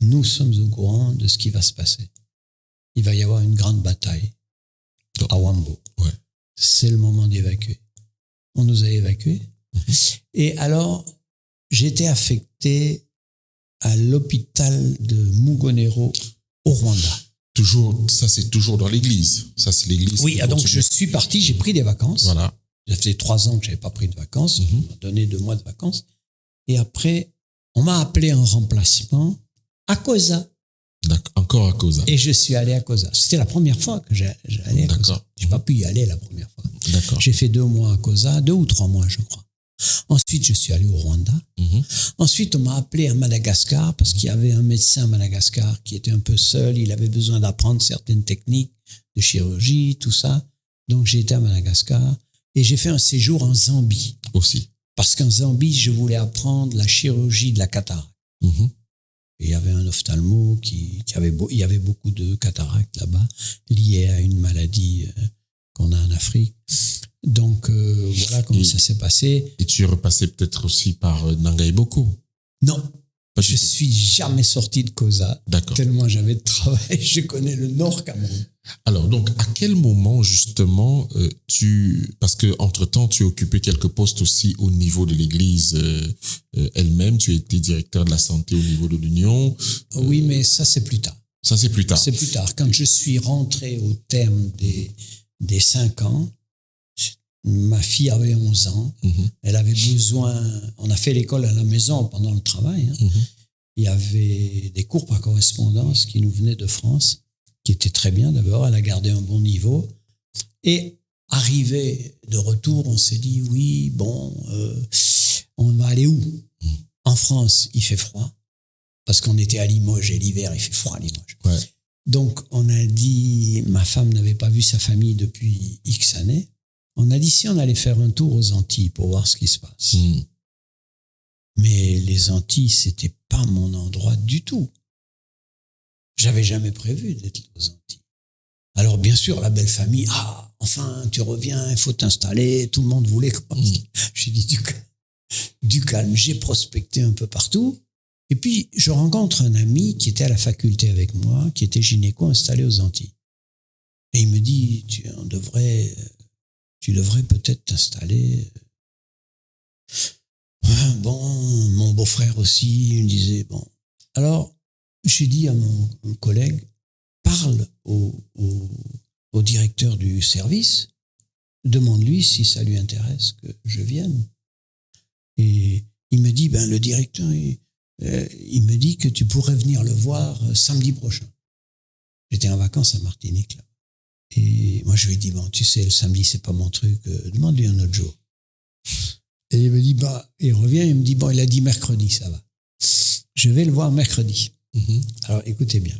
Nous sommes au courant de ce qui va se passer. Il va y avoir une grande bataille à Wambo. C'est le moment d'évacuer. On nous a évacués. Et alors, j'étais affecté à l'hôpital de Mugonero au Rwanda. Toujours, ça c'est toujours dans l'église. Ça c'est l'église. Oui, donc je suis parti, j'ai pris des vacances. Voilà. Ça faisait 3 ans que je n'avais pas pris de vacances. On m'a donné 2 mois de vacances. Et après, on m'a appelé en remplacement à Koza. Encore à Koza. Et je suis allé à Koza. C'était la première fois que j'allais à Koza. Je n'ai pas pu y aller la première fois. J'ai fait 2 mois à Koza, 2 ou 3 mois, je crois. Ensuite, je suis allé au Rwanda. Ensuite, on m'a appelé à Madagascar parce qu'il y avait un médecin à Madagascar qui était un peu seul. Il avait besoin d'apprendre certaines techniques de chirurgie, tout ça. Donc, j'ai été à Madagascar et j'ai fait un séjour en Zambie. Aussi. Parce qu'en Zambie, je voulais apprendre la chirurgie de la cataracte. Et il y avait un ophtalmo il y avait beaucoup de cataractes là-bas, liées à une maladie qu'on a en Afrique. Donc, voilà comment ça s'est passé. Et tu es repassé peut-être aussi par Nangaï Boko? Non, je suis jamais sorti de Koza. D'accord. Tellement j'avais de travail, je connais le Nord Cameroun. Alors, donc, à quel moment, justement, parce que entre-temps, tu as occupé quelques postes aussi au niveau de l'église elle-même, tu as été directeur de la santé au niveau de l'Union. Oui, mais ça, c'est plus tard. Ça, c'est plus tard. C'est plus tard. Quand je suis rentré au terme des 5 ans, ma fille avait 11 ans. Elle avait besoin... On a fait l'école à la maison pendant le travail. Il y avait des cours par correspondance qui nous venaient de France, qui étaient très bien d'abord. Elle a gardé un bon niveau. Et arrivé de retour, on s'est dit, oui, bon, on va aller où? En France, il fait froid. Parce qu'on était à Limoges et l'hiver, il fait froid à Limoges. Donc, on a dit, ma femme n'avait pas vu sa famille depuis X années. On a dit si on allait faire un tour aux Antilles pour voir ce qui se passe. Mais les Antilles, c'était pas mon endroit du tout. J'avais jamais prévu d'être aux Antilles. Alors, bien sûr, la belle famille, enfin, tu reviens, il faut t'installer, tout le monde voulait. J'ai dit du calme. J'ai prospecté un peu partout. Et puis, je rencontre un ami qui était à la faculté avec moi, qui était gynéco installé aux Antilles. Et il me dit, tu devrais peut-être t'installer. Bon, mon beau-frère aussi, il me disait, bon. Alors, j'ai dit à mon collègue, parle au directeur du service, demande-lui si ça lui intéresse que je vienne. Et il me dit, le directeur, il me dit que tu pourrais venir le voir samedi prochain. J'étais en vacances à Martinique, là. Et moi, je lui ai dit, bon, tu sais, le samedi, c'est pas mon truc, demande-lui un autre jour. Et il me dit, il revient, il me dit, bon, il a dit mercredi, ça va. Je vais le voir mercredi. Alors, écoutez bien.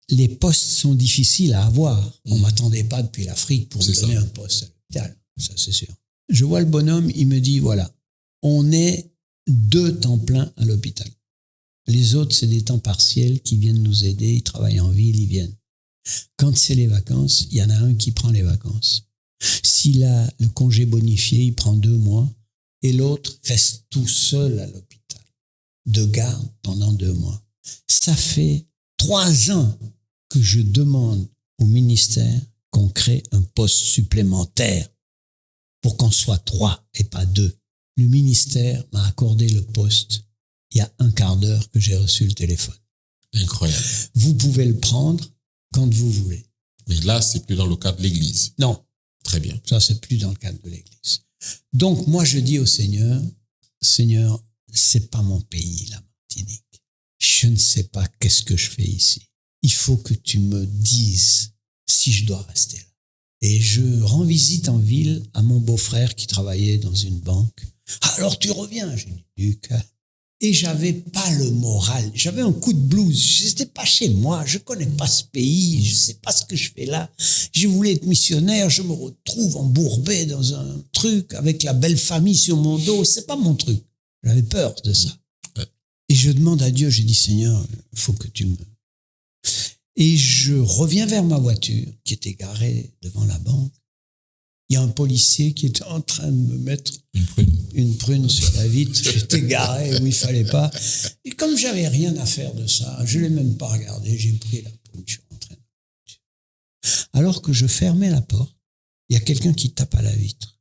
Les postes sont difficiles à avoir. On m'attendait pas depuis l'Afrique pour me donner un poste à l'hôpital. Ça, c'est sûr. Je vois le bonhomme, il me dit, voilà, on est 2 temps pleins à l'hôpital. Les autres, c'est des temps partiels qui viennent nous aider, ils travaillent en ville, ils viennent. Quand c'est les vacances, il y en a un qui prend les vacances. S'il a le congé bonifié, il prend 2 mois et l'autre reste tout seul à l'hôpital, de garde pendant 2 mois. Ça fait 3 ans que je demande au ministère qu'on crée un poste supplémentaire pour qu'on soit 3 et pas 2. Le ministère m'a accordé le poste il y a un quart d'heure que j'ai reçu le téléphone. Incroyable. Vous pouvez le prendre quand vous voulez. Mais là, c'est plus dans le cadre de l'Église. Non. Très bien. Ça, c'est plus dans le cadre de l'Église. Donc, moi, je dis au Seigneur, c'est pas mon pays, la Martinique. Je ne sais pas qu'est-ce que je fais ici. Il faut que tu me dises si je dois rester là. Et je rends visite en ville à mon beau-frère qui travaillait dans une banque. Alors tu reviens, j'ai dit, Lucas. Et j'avais pas le moral. J'avais un coup de blues. J'étais pas chez moi. Je connais pas ce pays. Je sais pas ce que je fais là. Je voulais être missionnaire. Je me retrouve embourbé dans un truc avec la belle famille sur mon dos. C'est pas mon truc. J'avais peur de ça. Et je demande à Dieu, j'ai dit, Seigneur, il faut que tu me... Et je reviens vers ma voiture qui était garée devant la banque. Il y a un policier qui était en train de me mettre une prune sur la vitre. J'étais garé où il fallait pas. Et comme j'avais rien à faire de ça, je l'ai même pas regardé. J'ai pris la prune, je suis rentré. Alors que je fermais la porte, il y a quelqu'un qui tape à la vitre.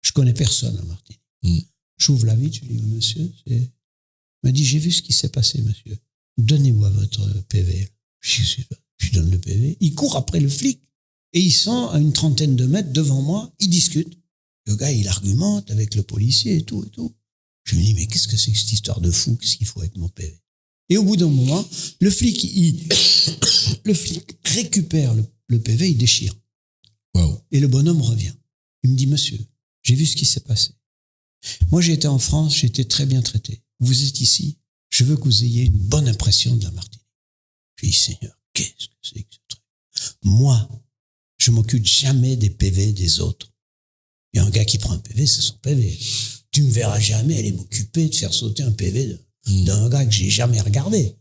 Je connais personne à Martinique. J'ouvre la vitre, je dis, monsieur, il m'a dit, j'ai vu ce qui s'est passé, monsieur. Donnez-moi votre PV. Je donne le PV. Il court après le flic. Et ils sont à une 30aine de mètres devant moi, ils discutent. Le gars, il argumente avec le policier et tout et tout. Je me dis, mais qu'est-ce que c'est que cette histoire de fou? Qu'est-ce qu'il faut avec mon PV? Et au bout d'un moment, le flic récupère le PV, il déchire. Wow. Et le bonhomme revient. Il me dit, monsieur, j'ai vu ce qui s'est passé. Moi, j'ai été en France, j'ai été très bien traité. Vous êtes ici, je veux que vous ayez une bonne impression de la Martinique. Je dis, Seigneur, qu'est-ce que c'est que ce truc? Moi, je m'occupe jamais des PV des autres. Il y a un gars qui prend un PV, c'est son PV. Tu me verras jamais aller m'occuper de faire sauter un PV d'un gars que j'ai jamais regardé.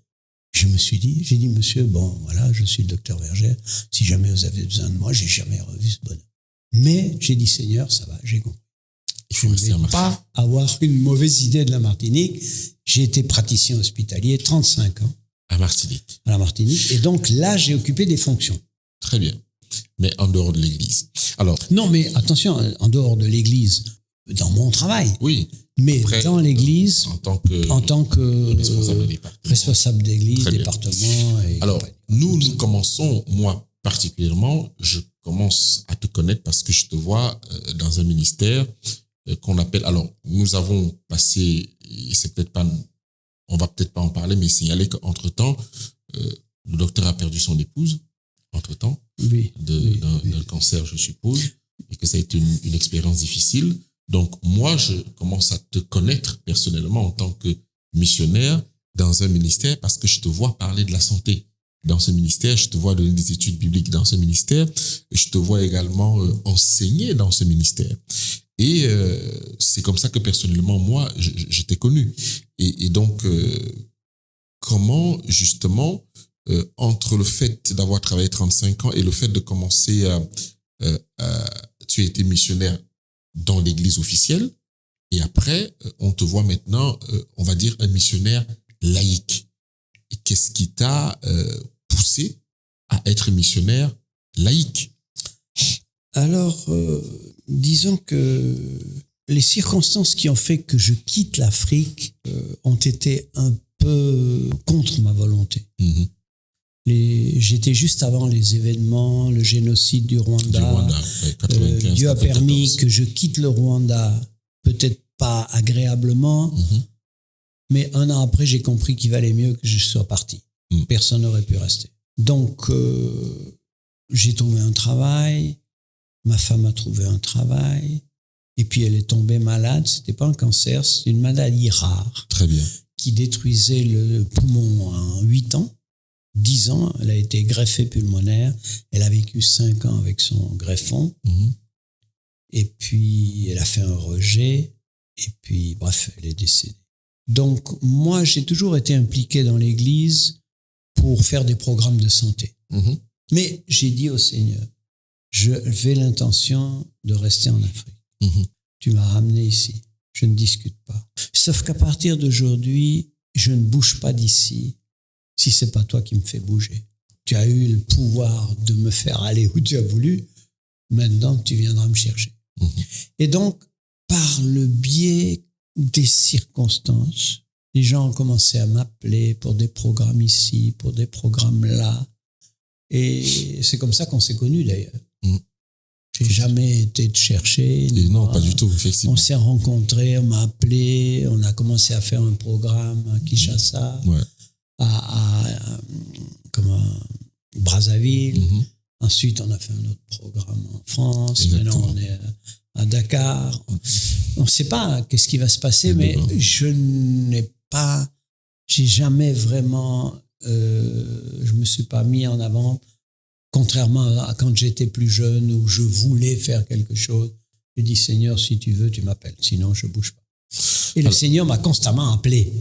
J'ai dit, monsieur, bon, voilà, je suis le docteur Vergère. Si jamais vous avez besoin de moi, j'ai jamais revu ce bonhomme. Mais j'ai dit, Seigneur, ça va, j'ai compris. Je ne vais pas avoir une mauvaise idée de la Martinique. J'ai été praticien hospitalier 35 ans. À Martinique. À la Martinique. Et donc là, j'ai occupé des fonctions. Très bien. Mais en dehors de l'Église. Alors. Non, mais attention, en dehors de l'Église, dans mon travail. Oui. Mais après, dans l'Église, en tant que responsable d'église, département. Et alors, nous commençons, moi particulièrement, je commence à te connaître parce que je te vois dans un ministère qu'on appelle. Alors, nous avons passé, c'est peut-être pas, on va peut-être pas en parler, mais signaler qu'entre-temps, le docteur a perdu son épouse. Entre-temps, d'un cancer, je suppose, et que ça a été une expérience difficile. Donc, moi, je commence à te connaître personnellement en tant que missionnaire dans un ministère parce que je te vois parler de la santé. dans ce ministère, je te vois donner des études bibliques dans ce ministère, je te vois également enseigner dans ce ministère. Et c'est comme ça que personnellement, moi, je t'ai connu. Et donc, comment, justement, entre le fait d'avoir travaillé 35 ans et le fait de commencer tu as été missionnaire dans l'église officielle, et après, on te voit maintenant, on va dire, un missionnaire laïque. Et qu'est-ce qui t'a poussé à être missionnaire laïque? Alors, disons que les circonstances qui ont fait que je quitte l'Afrique ont été un peu contre ma volonté. Mm-hmm. J'étais juste avant les événements, le génocide du Rwanda. Ouais, 95, Dieu a 94. permis que je quitte le Rwanda, peut-être pas agréablement, mais un an après, j'ai compris qu'il valait mieux que je sois parti. Personne n'aurait pu rester. Donc, j'ai trouvé un travail, ma femme a trouvé un travail, et puis elle est tombée malade. C'était pas un cancer, c'était une maladie rare. Très bien. Qui détruisait le poumon en 8 ans. 10 ans, elle a été greffée pulmonaire. Elle a vécu 5 ans avec son greffon. Et puis, elle a fait un rejet. Et puis, bref, elle est décédée. Donc, moi, j'ai toujours été impliqué dans l'Église pour faire des programmes de santé. Mais j'ai dit au Seigneur, j'ai l'intention de rester en Afrique. Tu m'as ramené ici. Je ne discute pas. Sauf qu'à partir d'aujourd'hui, je ne bouge pas d'ici si c'est pas toi qui me fais bouger. Tu as eu le pouvoir de me faire aller où tu as voulu. Maintenant, tu viendras me chercher. Et donc, par le biais des circonstances, les gens ont commencé à m'appeler pour des programmes ici, pour des programmes là. Et c'est comme ça qu'on s'est connus d'ailleurs. J'ai jamais été te chercher. Et non, pas du tout, effectivement. On s'est rencontrés, on m'a appelé, on a commencé à faire un programme à Kinshasa, à Brazzaville. Ensuite, on a fait un autre programme en France. Exactement. Maintenant, on est à Dakar. On ne sait pas qu'est-ce qui va se passer, mais j'ai jamais vraiment, je me suis pas mis en avant. Contrairement à quand j'étais plus jeune où je voulais faire quelque chose, j'ai dit Seigneur, si tu veux, tu m'appelles, sinon je bouge pas. Et le Seigneur m'a constamment appelé.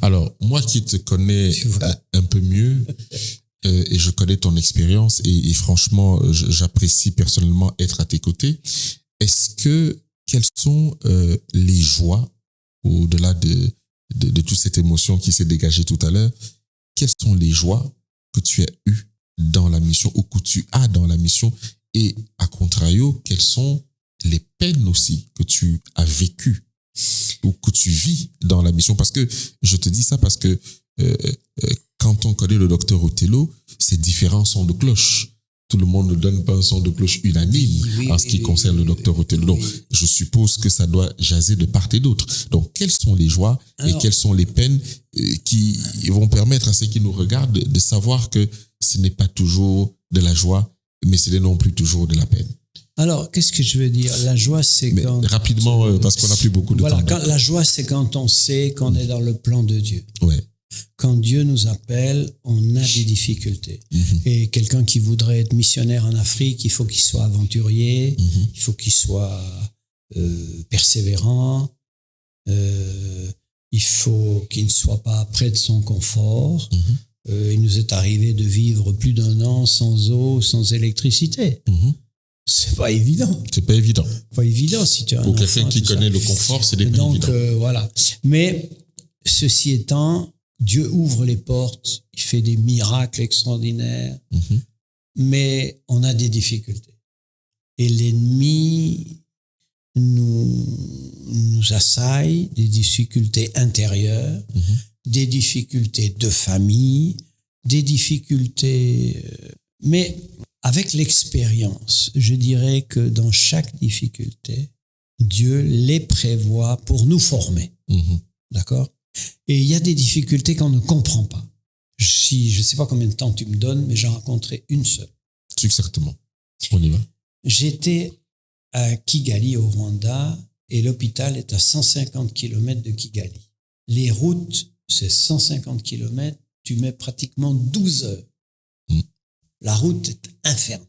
Alors, moi qui te connais un peu mieux, et je connais ton expérience, et franchement, j'apprécie personnellement être à tes côtés. Quelles sont les joies, au-delà de toute cette émotion qui s'est dégagée tout à l'heure, quelles sont les joies que tu as eues dans la mission ou que tu as dans la mission, et à contrario, quelles sont les peines aussi que tu as vécues ou que tu vis dans la mission? Parce que je te dis ça parce que quand on connaît le docteur Othello, c'est différents sons de cloche. Tout le monde ne donne pas un son de cloche unanime en ce qui concerne le docteur Othello. Donc, je suppose que ça doit jaser de part et d'autre. Donc, quelles sont les joies et quelles sont les peines qui vont permettre à ceux qui nous regardent de savoir que ce n'est pas toujours de la joie, mais ce n'est non plus toujours de la peine? Alors, qu'est-ce que je veux dire? La joie, c'est quand... Rapidement, parce qu'on n'a plus beaucoup de temps. La joie, c'est quand on sait qu'on est dans le plan de Dieu. Ouais. Quand Dieu nous appelle, on a des difficultés. Et quelqu'un qui voudrait être missionnaire en Afrique, il faut qu'il soit aventurier, il faut qu'il soit persévérant, il faut qu'il ne soit pas près de son confort. Il nous est arrivé de vivre plus d'1 an sans eau, sans électricité. C'est pas évident. C'est pas évident. Pas évident si tu as pour quelqu'un qui connaît le confort, c'est des pas évident. Donc voilà. Mais ceci étant, Dieu ouvre les portes, il fait des miracles extraordinaires, mais on a des difficultés. Et l'ennemi nous assaille, des difficultés intérieures, des difficultés de famille, des difficultés... mais avec l'expérience, je dirais que dans chaque difficulté, Dieu les prévoit pour nous former. D'accord ? Et il y a des difficultés qu'on ne comprend pas. Je ne sais pas combien de temps tu me donnes, mais j'en rencontrerai une seule. Certainement. On y va. J'étais à Kigali, au Rwanda, et l'hôpital est à 150 km de Kigali. Les routes, c'est 150 km, tu mets pratiquement 12 heures. La route est infernale.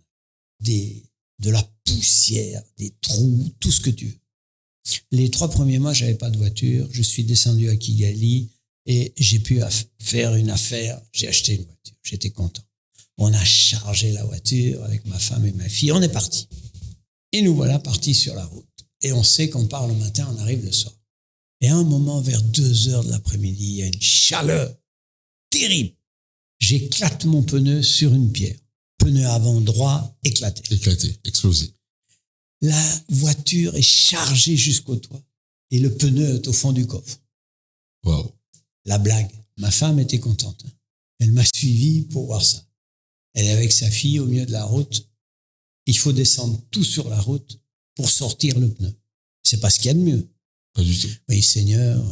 De la poussière, des trous, tout ce que tu veux. Les 3 premiers mois, j'avais pas de voiture. Je suis descendu à Kigali et j'ai pu faire une affaire. J'ai acheté une voiture. J'étais content. On a chargé la voiture avec ma femme et ma fille. On est parti. Et nous voilà partis sur la route. Et on sait qu'on part le matin, on arrive le soir. Et à un moment, vers 2h de l'après-midi, il y a une chaleur terrible. J'éclate mon pneu sur une pierre. Pneu avant droit éclaté. Éclaté, explosé. La voiture est chargée jusqu'au toit. Et le pneu est au fond du coffre. Wow. La blague. Ma femme était contente. Elle m'a suivi pour voir ça. Elle est avec sa fille au milieu de la route. Il faut descendre tout sur la route pour sortir le pneu. C'est pas ce qu'il y a de mieux. Pas du tout. Oui, Seigneur.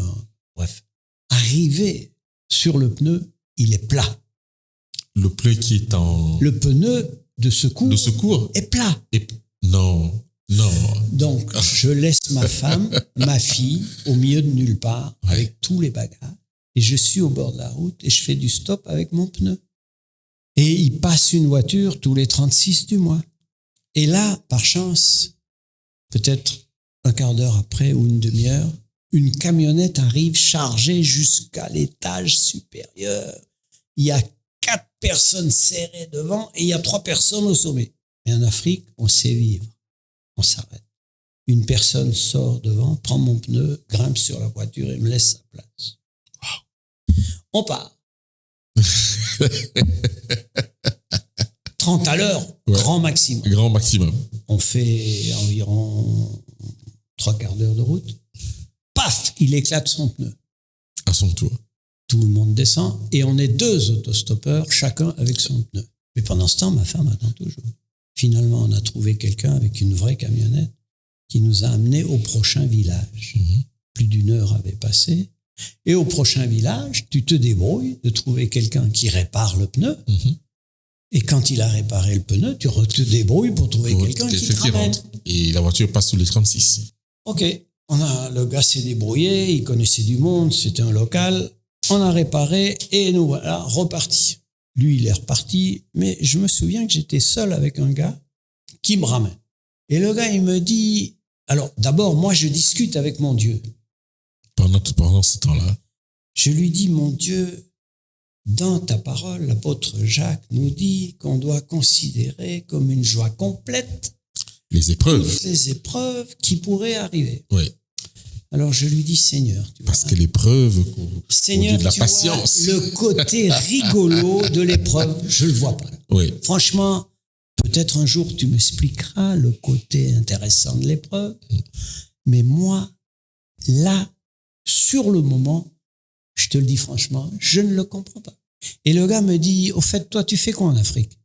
Bref. Arrivé sur le pneu, il est plat. Le pneu qui est en... Le pneu de secours est plat. Non. Donc, je laisse ma femme, ma fille, au milieu de nulle part, avec tous les bagages. Et je suis au bord de la route et je fais du stop avec mon pneu. Et il passe une voiture tous les 36 du mois. Et là, par chance, peut-être un quart d'heure après ou une demi-heure, une camionnette arrive chargée jusqu'à l'étage supérieur. Il y a 4 personnes serrées devant et il y a 3 personnes au sommet. Et en Afrique, on sait vivre. On s'arrête. Une personne sort devant, prend mon pneu, grimpe sur la voiture et me laisse sa place. Wow. On part. 30 à l'heure, grand maximum. Grand maximum. On fait environ 3 quarts d'heure de route. Paf, il éclate son pneu. À son tour. Tout le monde descend et on est 2 autostoppeurs, chacun avec son pneu. Mais pendant ce temps, ma femme attend toujours. Finalement, on a trouvé quelqu'un avec une vraie camionnette qui nous a amenés au prochain village. Plus d'1 heure avait passé. Et au prochain village, tu te débrouilles de trouver quelqu'un qui répare le pneu. Et quand il a réparé le pneu, tu te débrouilles pour trouver quelqu'un qui te ramène. Et la voiture passe sous les 36. OK. Le gars s'est débrouillé, il connaissait du monde, c'était un local. On a réparé et nous voilà repartis. Lui, il est reparti, mais je me souviens que j'étais seul avec un gars qui me ramène. Et le gars, il me dit... Alors, d'abord, moi, je discute avec mon Dieu. Pendant ce temps-là. Je lui dis, mon Dieu, dans ta parole, l'apôtre Jacques nous dit qu'on doit considérer comme une joie complète les épreuves. Toutes les épreuves qui pourraient arriver. Oui. Alors, je lui dis, Seigneur, parce que l'épreuve, Seigneur, de la patience. Le côté rigolo de l'épreuve, je le vois pas. Oui. Franchement, peut-être un jour tu m'expliqueras le côté intéressant de l'épreuve, mais moi, là, sur le moment, je te le dis franchement, je ne le comprends pas. Et le gars me dit, au fait, toi, tu fais quoi en Afrique?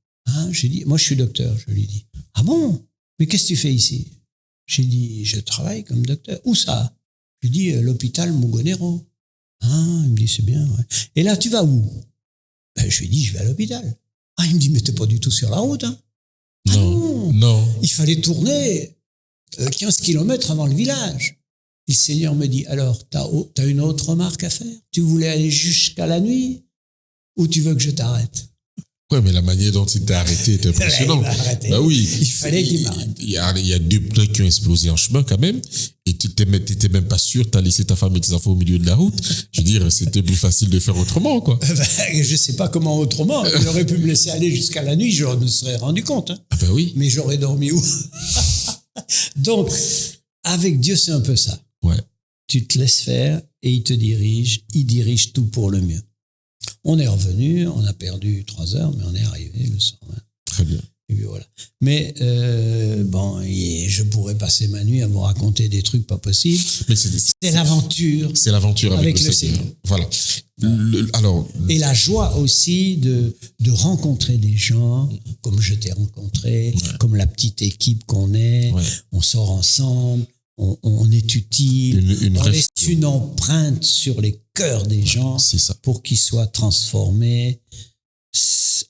Je dis, moi, je suis docteur, je lui dis. Ah bon? Mais qu'est-ce que tu fais ici? J'ai dit, je travaille comme docteur. Où ça? Je lui dis, l'hôpital Mugonero. Il me dit, c'est bien, ouais. Et là, tu vas où? Je lui dis, je vais à l'hôpital. Il me dit, mais t'es pas du tout sur la route, hein? Non. Il fallait tourner 15 kilomètres avant le village. Et le Seigneur me dit, alors, t'as une autre remarque à faire? Tu voulais aller jusqu'à la nuit? Ou tu veux que je t'arrête? Ouais, mais la manière dont il t'a arrêté est impressionnante. Bah oui. Il fallait qu'il m'arrête. Il y a 2 pneus qui ont explosé en chemin quand même. Et tu t'étais même pas sûr, t'as laissé ta femme et tes enfants au milieu de la route. Je veux dire, c'était plus facile de faire autrement, quoi. Je sais pas comment autrement. Il aurait pu me laisser aller jusqu'à la nuit, je me serais rendu compte. Ah ben oui. Mais j'aurais dormi où? Donc, avec Dieu, c'est un peu ça. Ouais. Tu te laisses faire et il te dirige. Il dirige tout pour le mieux. On est revenu, on a perdu 3 heures, mais on est arrivé le soir. Très bien. Et puis voilà. Mais je pourrais passer ma nuit à vous raconter des trucs pas possibles. Mais c'est l'aventure. C'est l'aventure avec le Seigneur. Voilà. Et la joie aussi de rencontrer des gens comme je t'ai rencontré, comme la petite équipe qu'on est. Ouais. On sort ensemble. On est utile, on laisse une empreinte sur les cœurs des gens pour qu'ils soient transformés.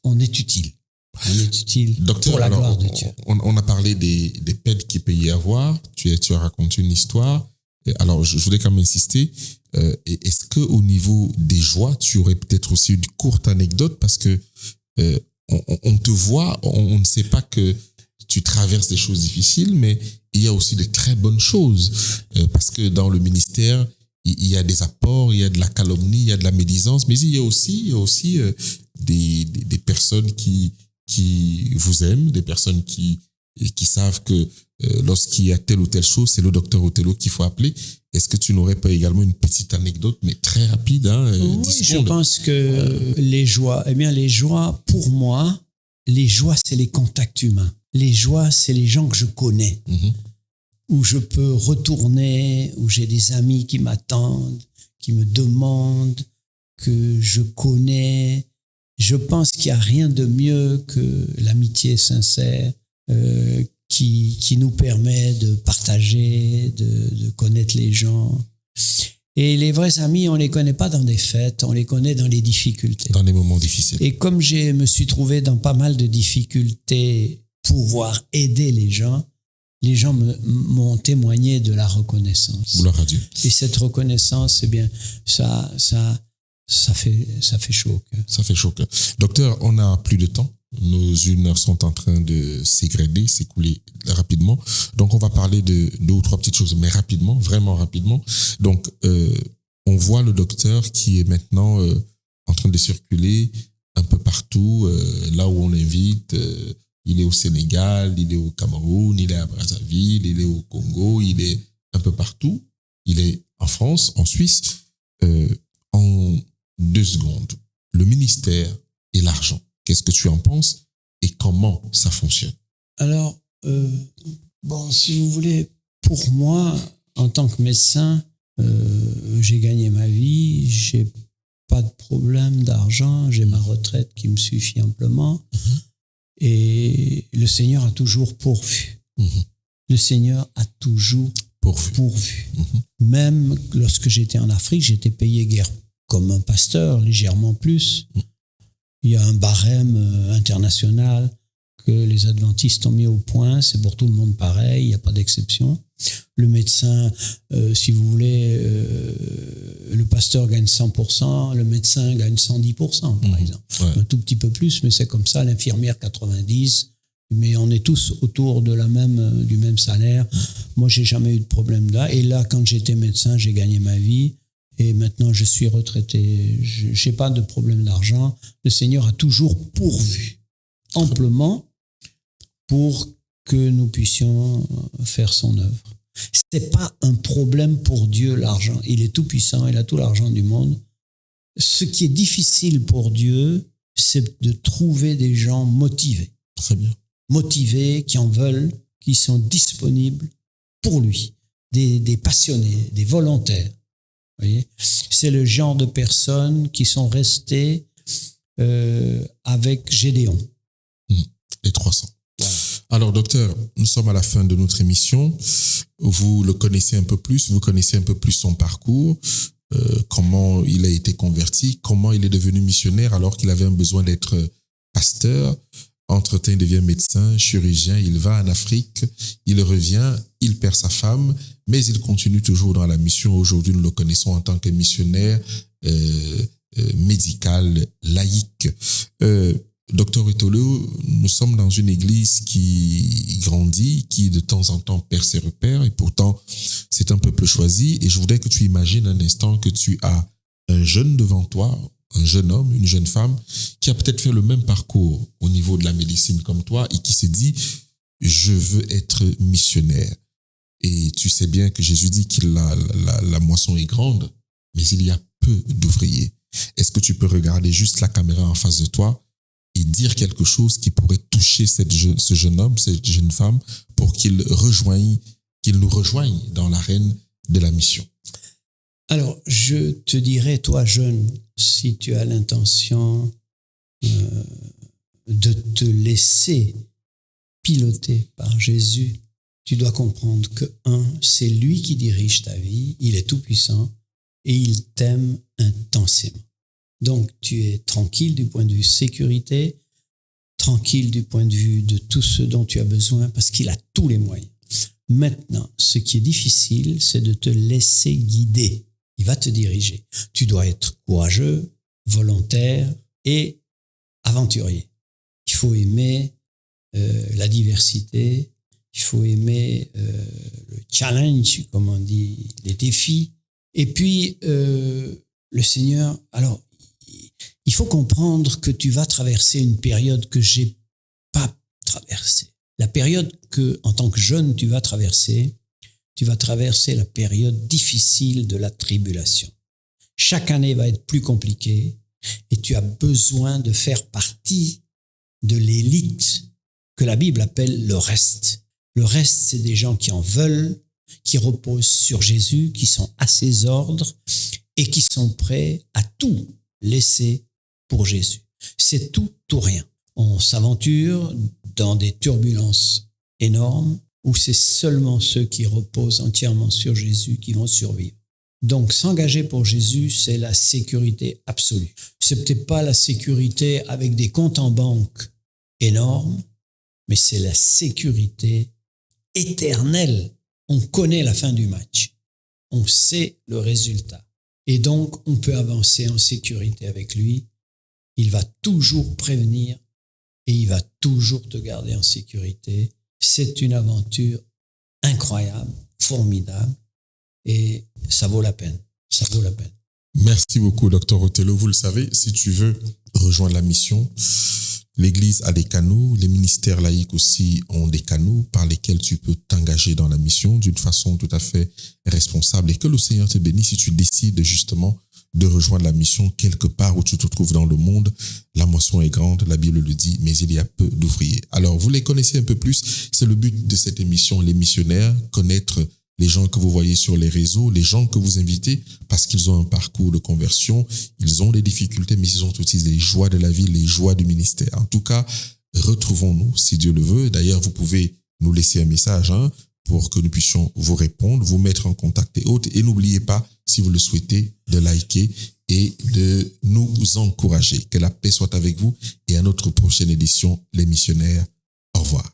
On est utile. On est utile. Docteur, pour la gloire de Dieu. On a parlé des peines qu'il peut y avoir. Tu as raconté une histoire. Alors, je voulais quand même insister. Est-ce qu'au niveau des joies, tu aurais peut-être aussi une courte anecdote? Parce que on te voit, on ne sait pas que tu traverses des choses difficiles, mais il y a aussi de très bonnes choses. Parce que dans le ministère, il y a des apports, il y a de la calomnie, il y a de la médisance, mais il y a aussi des personnes qui vous aiment, des personnes qui savent que lorsqu'il y a telle ou telle chose, c'est le docteur Othello qu'il faut appeler. Est-ce que tu n'aurais pas également une petite anecdote, mais très rapide, Oui, 10 je secondes. pense que les joies, pour moi, les joies, c'est les contacts humains. Les joies, c'est les gens que je connais, où je peux retourner, où j'ai des amis qui m'attendent, qui me demandent, que je connais. Je pense qu'il n'y a rien de mieux que l'amitié sincère qui nous permet de partager, de connaître les gens. Et les vrais amis, on ne les connaît pas dans des fêtes, on les connaît dans les difficultés. Dans des moments difficiles. Et comme je me suis trouvé dans pas mal de difficultés, pouvoir aider les gens m'ont témoigné de la reconnaissance. Gloire à Dieu. Et cette reconnaissance, eh bien, ça fait chaud au cœur. Ça fait chaud au cœur. Docteur, on n'a plus de temps. Nos 1 heure sont en train de s'écouler rapidement. Donc, on va parler de 2 ou 3 petites choses, mais rapidement, vraiment rapidement. Donc, on voit le docteur qui est maintenant en train de circuler un peu partout, là où on l'invite. Il est au Sénégal, il est au Cameroun, il est à Brazzaville, il est au Congo, il est un peu partout. Il est en France, en Suisse. En 2 secondes, le ministère et l'argent. Qu'est-ce que tu en penses et comment ça fonctionne? Alors, si vous voulez, pour moi, en tant que médecin, j'ai gagné ma vie, j'ai pas de problème d'argent, j'ai ma retraite qui me suffit amplement. Et le Seigneur a toujours pourvu. Le Seigneur a toujours pourvu. Même lorsque j'étais en Afrique, j'étais payé guère comme un pasteur, légèrement plus. Il y a un barème international que les adventistes ont mis au point. C'est pour tout le monde pareil, il n'y a pas d'exception. Le médecin, si vous voulez, le pasteur gagne 100%, le médecin gagne 110%, par exemple. Ouais. Un tout petit peu plus, mais c'est comme ça. L'infirmière, 90%. Mais on est tous autour de du même salaire. Moi, j'ai jamais eu de problème là. Et là, quand j'étais médecin, j'ai gagné ma vie. Et maintenant, je suis retraité. Je n'ai pas de problème d'argent. Le Seigneur a toujours pourvu amplement pour que nous puissions faire son œuvre. Ce n'est pas un problème pour Dieu, l'argent. Il est tout puissant, il a tout l'argent du monde. Ce qui est difficile pour Dieu, c'est de trouver des gens motivés. Très bien. Motivés, qui en veulent, qui sont disponibles pour lui. Des passionnés, des volontaires. Vous voyez, c'est le genre de personnes qui sont restées avec Gédéon. Et 300. Voilà. Alors, docteur, nous sommes à la fin de notre émission. Vous le connaissez un peu plus, vous connaissez un peu plus son parcours, comment il a été converti, comment il est devenu missionnaire alors qu'il avait un besoin d'être pasteur. Entre-temps, il devient médecin, chirurgien, il va en Afrique, il revient, il perd sa femme, mais il continue toujours dans la mission. Aujourd'hui, nous le connaissons en tant que missionnaire médical, laïque. Docteur Othello, nous sommes dans une église qui grandit, qui de temps en temps perd ses repères, et pourtant, c'est un peuple choisi. Et je voudrais que tu imagines un instant que tu as un jeune devant toi, un jeune homme, une jeune femme, qui a peut-être fait le même parcours au niveau de la médecine comme toi et qui s'est dit, je veux être missionnaire. Et tu sais bien que Jésus dit que la moisson est grande, mais il y a peu d'ouvriers. Est-ce que tu peux regarder juste la caméra en face de toi et dire quelque chose qui pourrait toucher ce jeune homme, cette jeune femme, pour qu'il nous rejoigne dans l'arène de la mission? Alors, je te dirais, toi, jeune, si tu as l'intention de te laisser piloter par Jésus, tu dois comprendre que, c'est lui qui dirige ta vie, il est tout-puissant et il t'aime intensément. Donc, tu es tranquille du point de vue sécurité, tranquille du point de vue de tout ce dont tu as besoin parce qu'il a tous les moyens. Maintenant, ce qui est difficile, c'est de te laisser guider. Il va te diriger. Tu dois être courageux, volontaire et aventurier. faut aimer la diversité, il faut aimer le challenge, comme on dit, les défis. Et puis, le Seigneur, alors, il faut comprendre que tu vas traverser une période que j'ai pas traversée. La période que, en tant que jeune, tu vas traverser la période difficile de la tribulation. Chaque année va être plus compliquée et tu as besoin de faire partie de l'élite que la Bible appelle le reste. Le reste, c'est des gens qui en veulent, qui reposent sur Jésus, qui sont à ses ordres et qui sont prêts à tout laisser pour Jésus. C'est tout ou rien. On s'aventure dans des turbulences énormes où c'est seulement ceux qui reposent entièrement sur Jésus qui vont survivre. Donc, s'engager pour Jésus, c'est la sécurité absolue. C'est peut-être pas la sécurité avec des comptes en banque énormes, mais c'est la sécurité éternelle. On connaît la fin du match. On sait le résultat. Et donc, on peut avancer en sécurité avec lui. Il va toujours prévenir et il va toujours te garder en sécurité. C'est une aventure incroyable, formidable, et ça vaut la peine. Ça vaut la peine. Merci beaucoup, Dr Othello. Vous le savez, si tu veux rejoindre la mission, l'Église a des canaux, les ministères laïcs aussi ont des canaux par lesquels tu peux t'engager dans la mission d'une façon tout à fait responsable, et que le Seigneur te bénisse si tu décides justement de rejoindre la mission quelque part où tu te trouves dans le monde. La moisson est grande, la Bible le dit, mais il y a peu d'ouvriers. Alors, vous les connaissez un peu plus. C'est le but de cette émission, les missionnaires, connaître les gens que vous voyez sur les réseaux, les gens que vous invitez, parce qu'ils ont un parcours de conversion, ils ont des difficultés, mais ils ont aussi les joies de la vie, les joies du ministère. En tout cas, retrouvons-nous, si Dieu le veut. D'ailleurs, vous pouvez nous laisser un message, pour que nous puissions vous répondre, vous mettre en contact et autres. Et n'oubliez pas, si vous le souhaitez, de liker et de nous encourager. Que la paix soit avec vous et à notre prochaine édition, Les Missionnaires. Au revoir.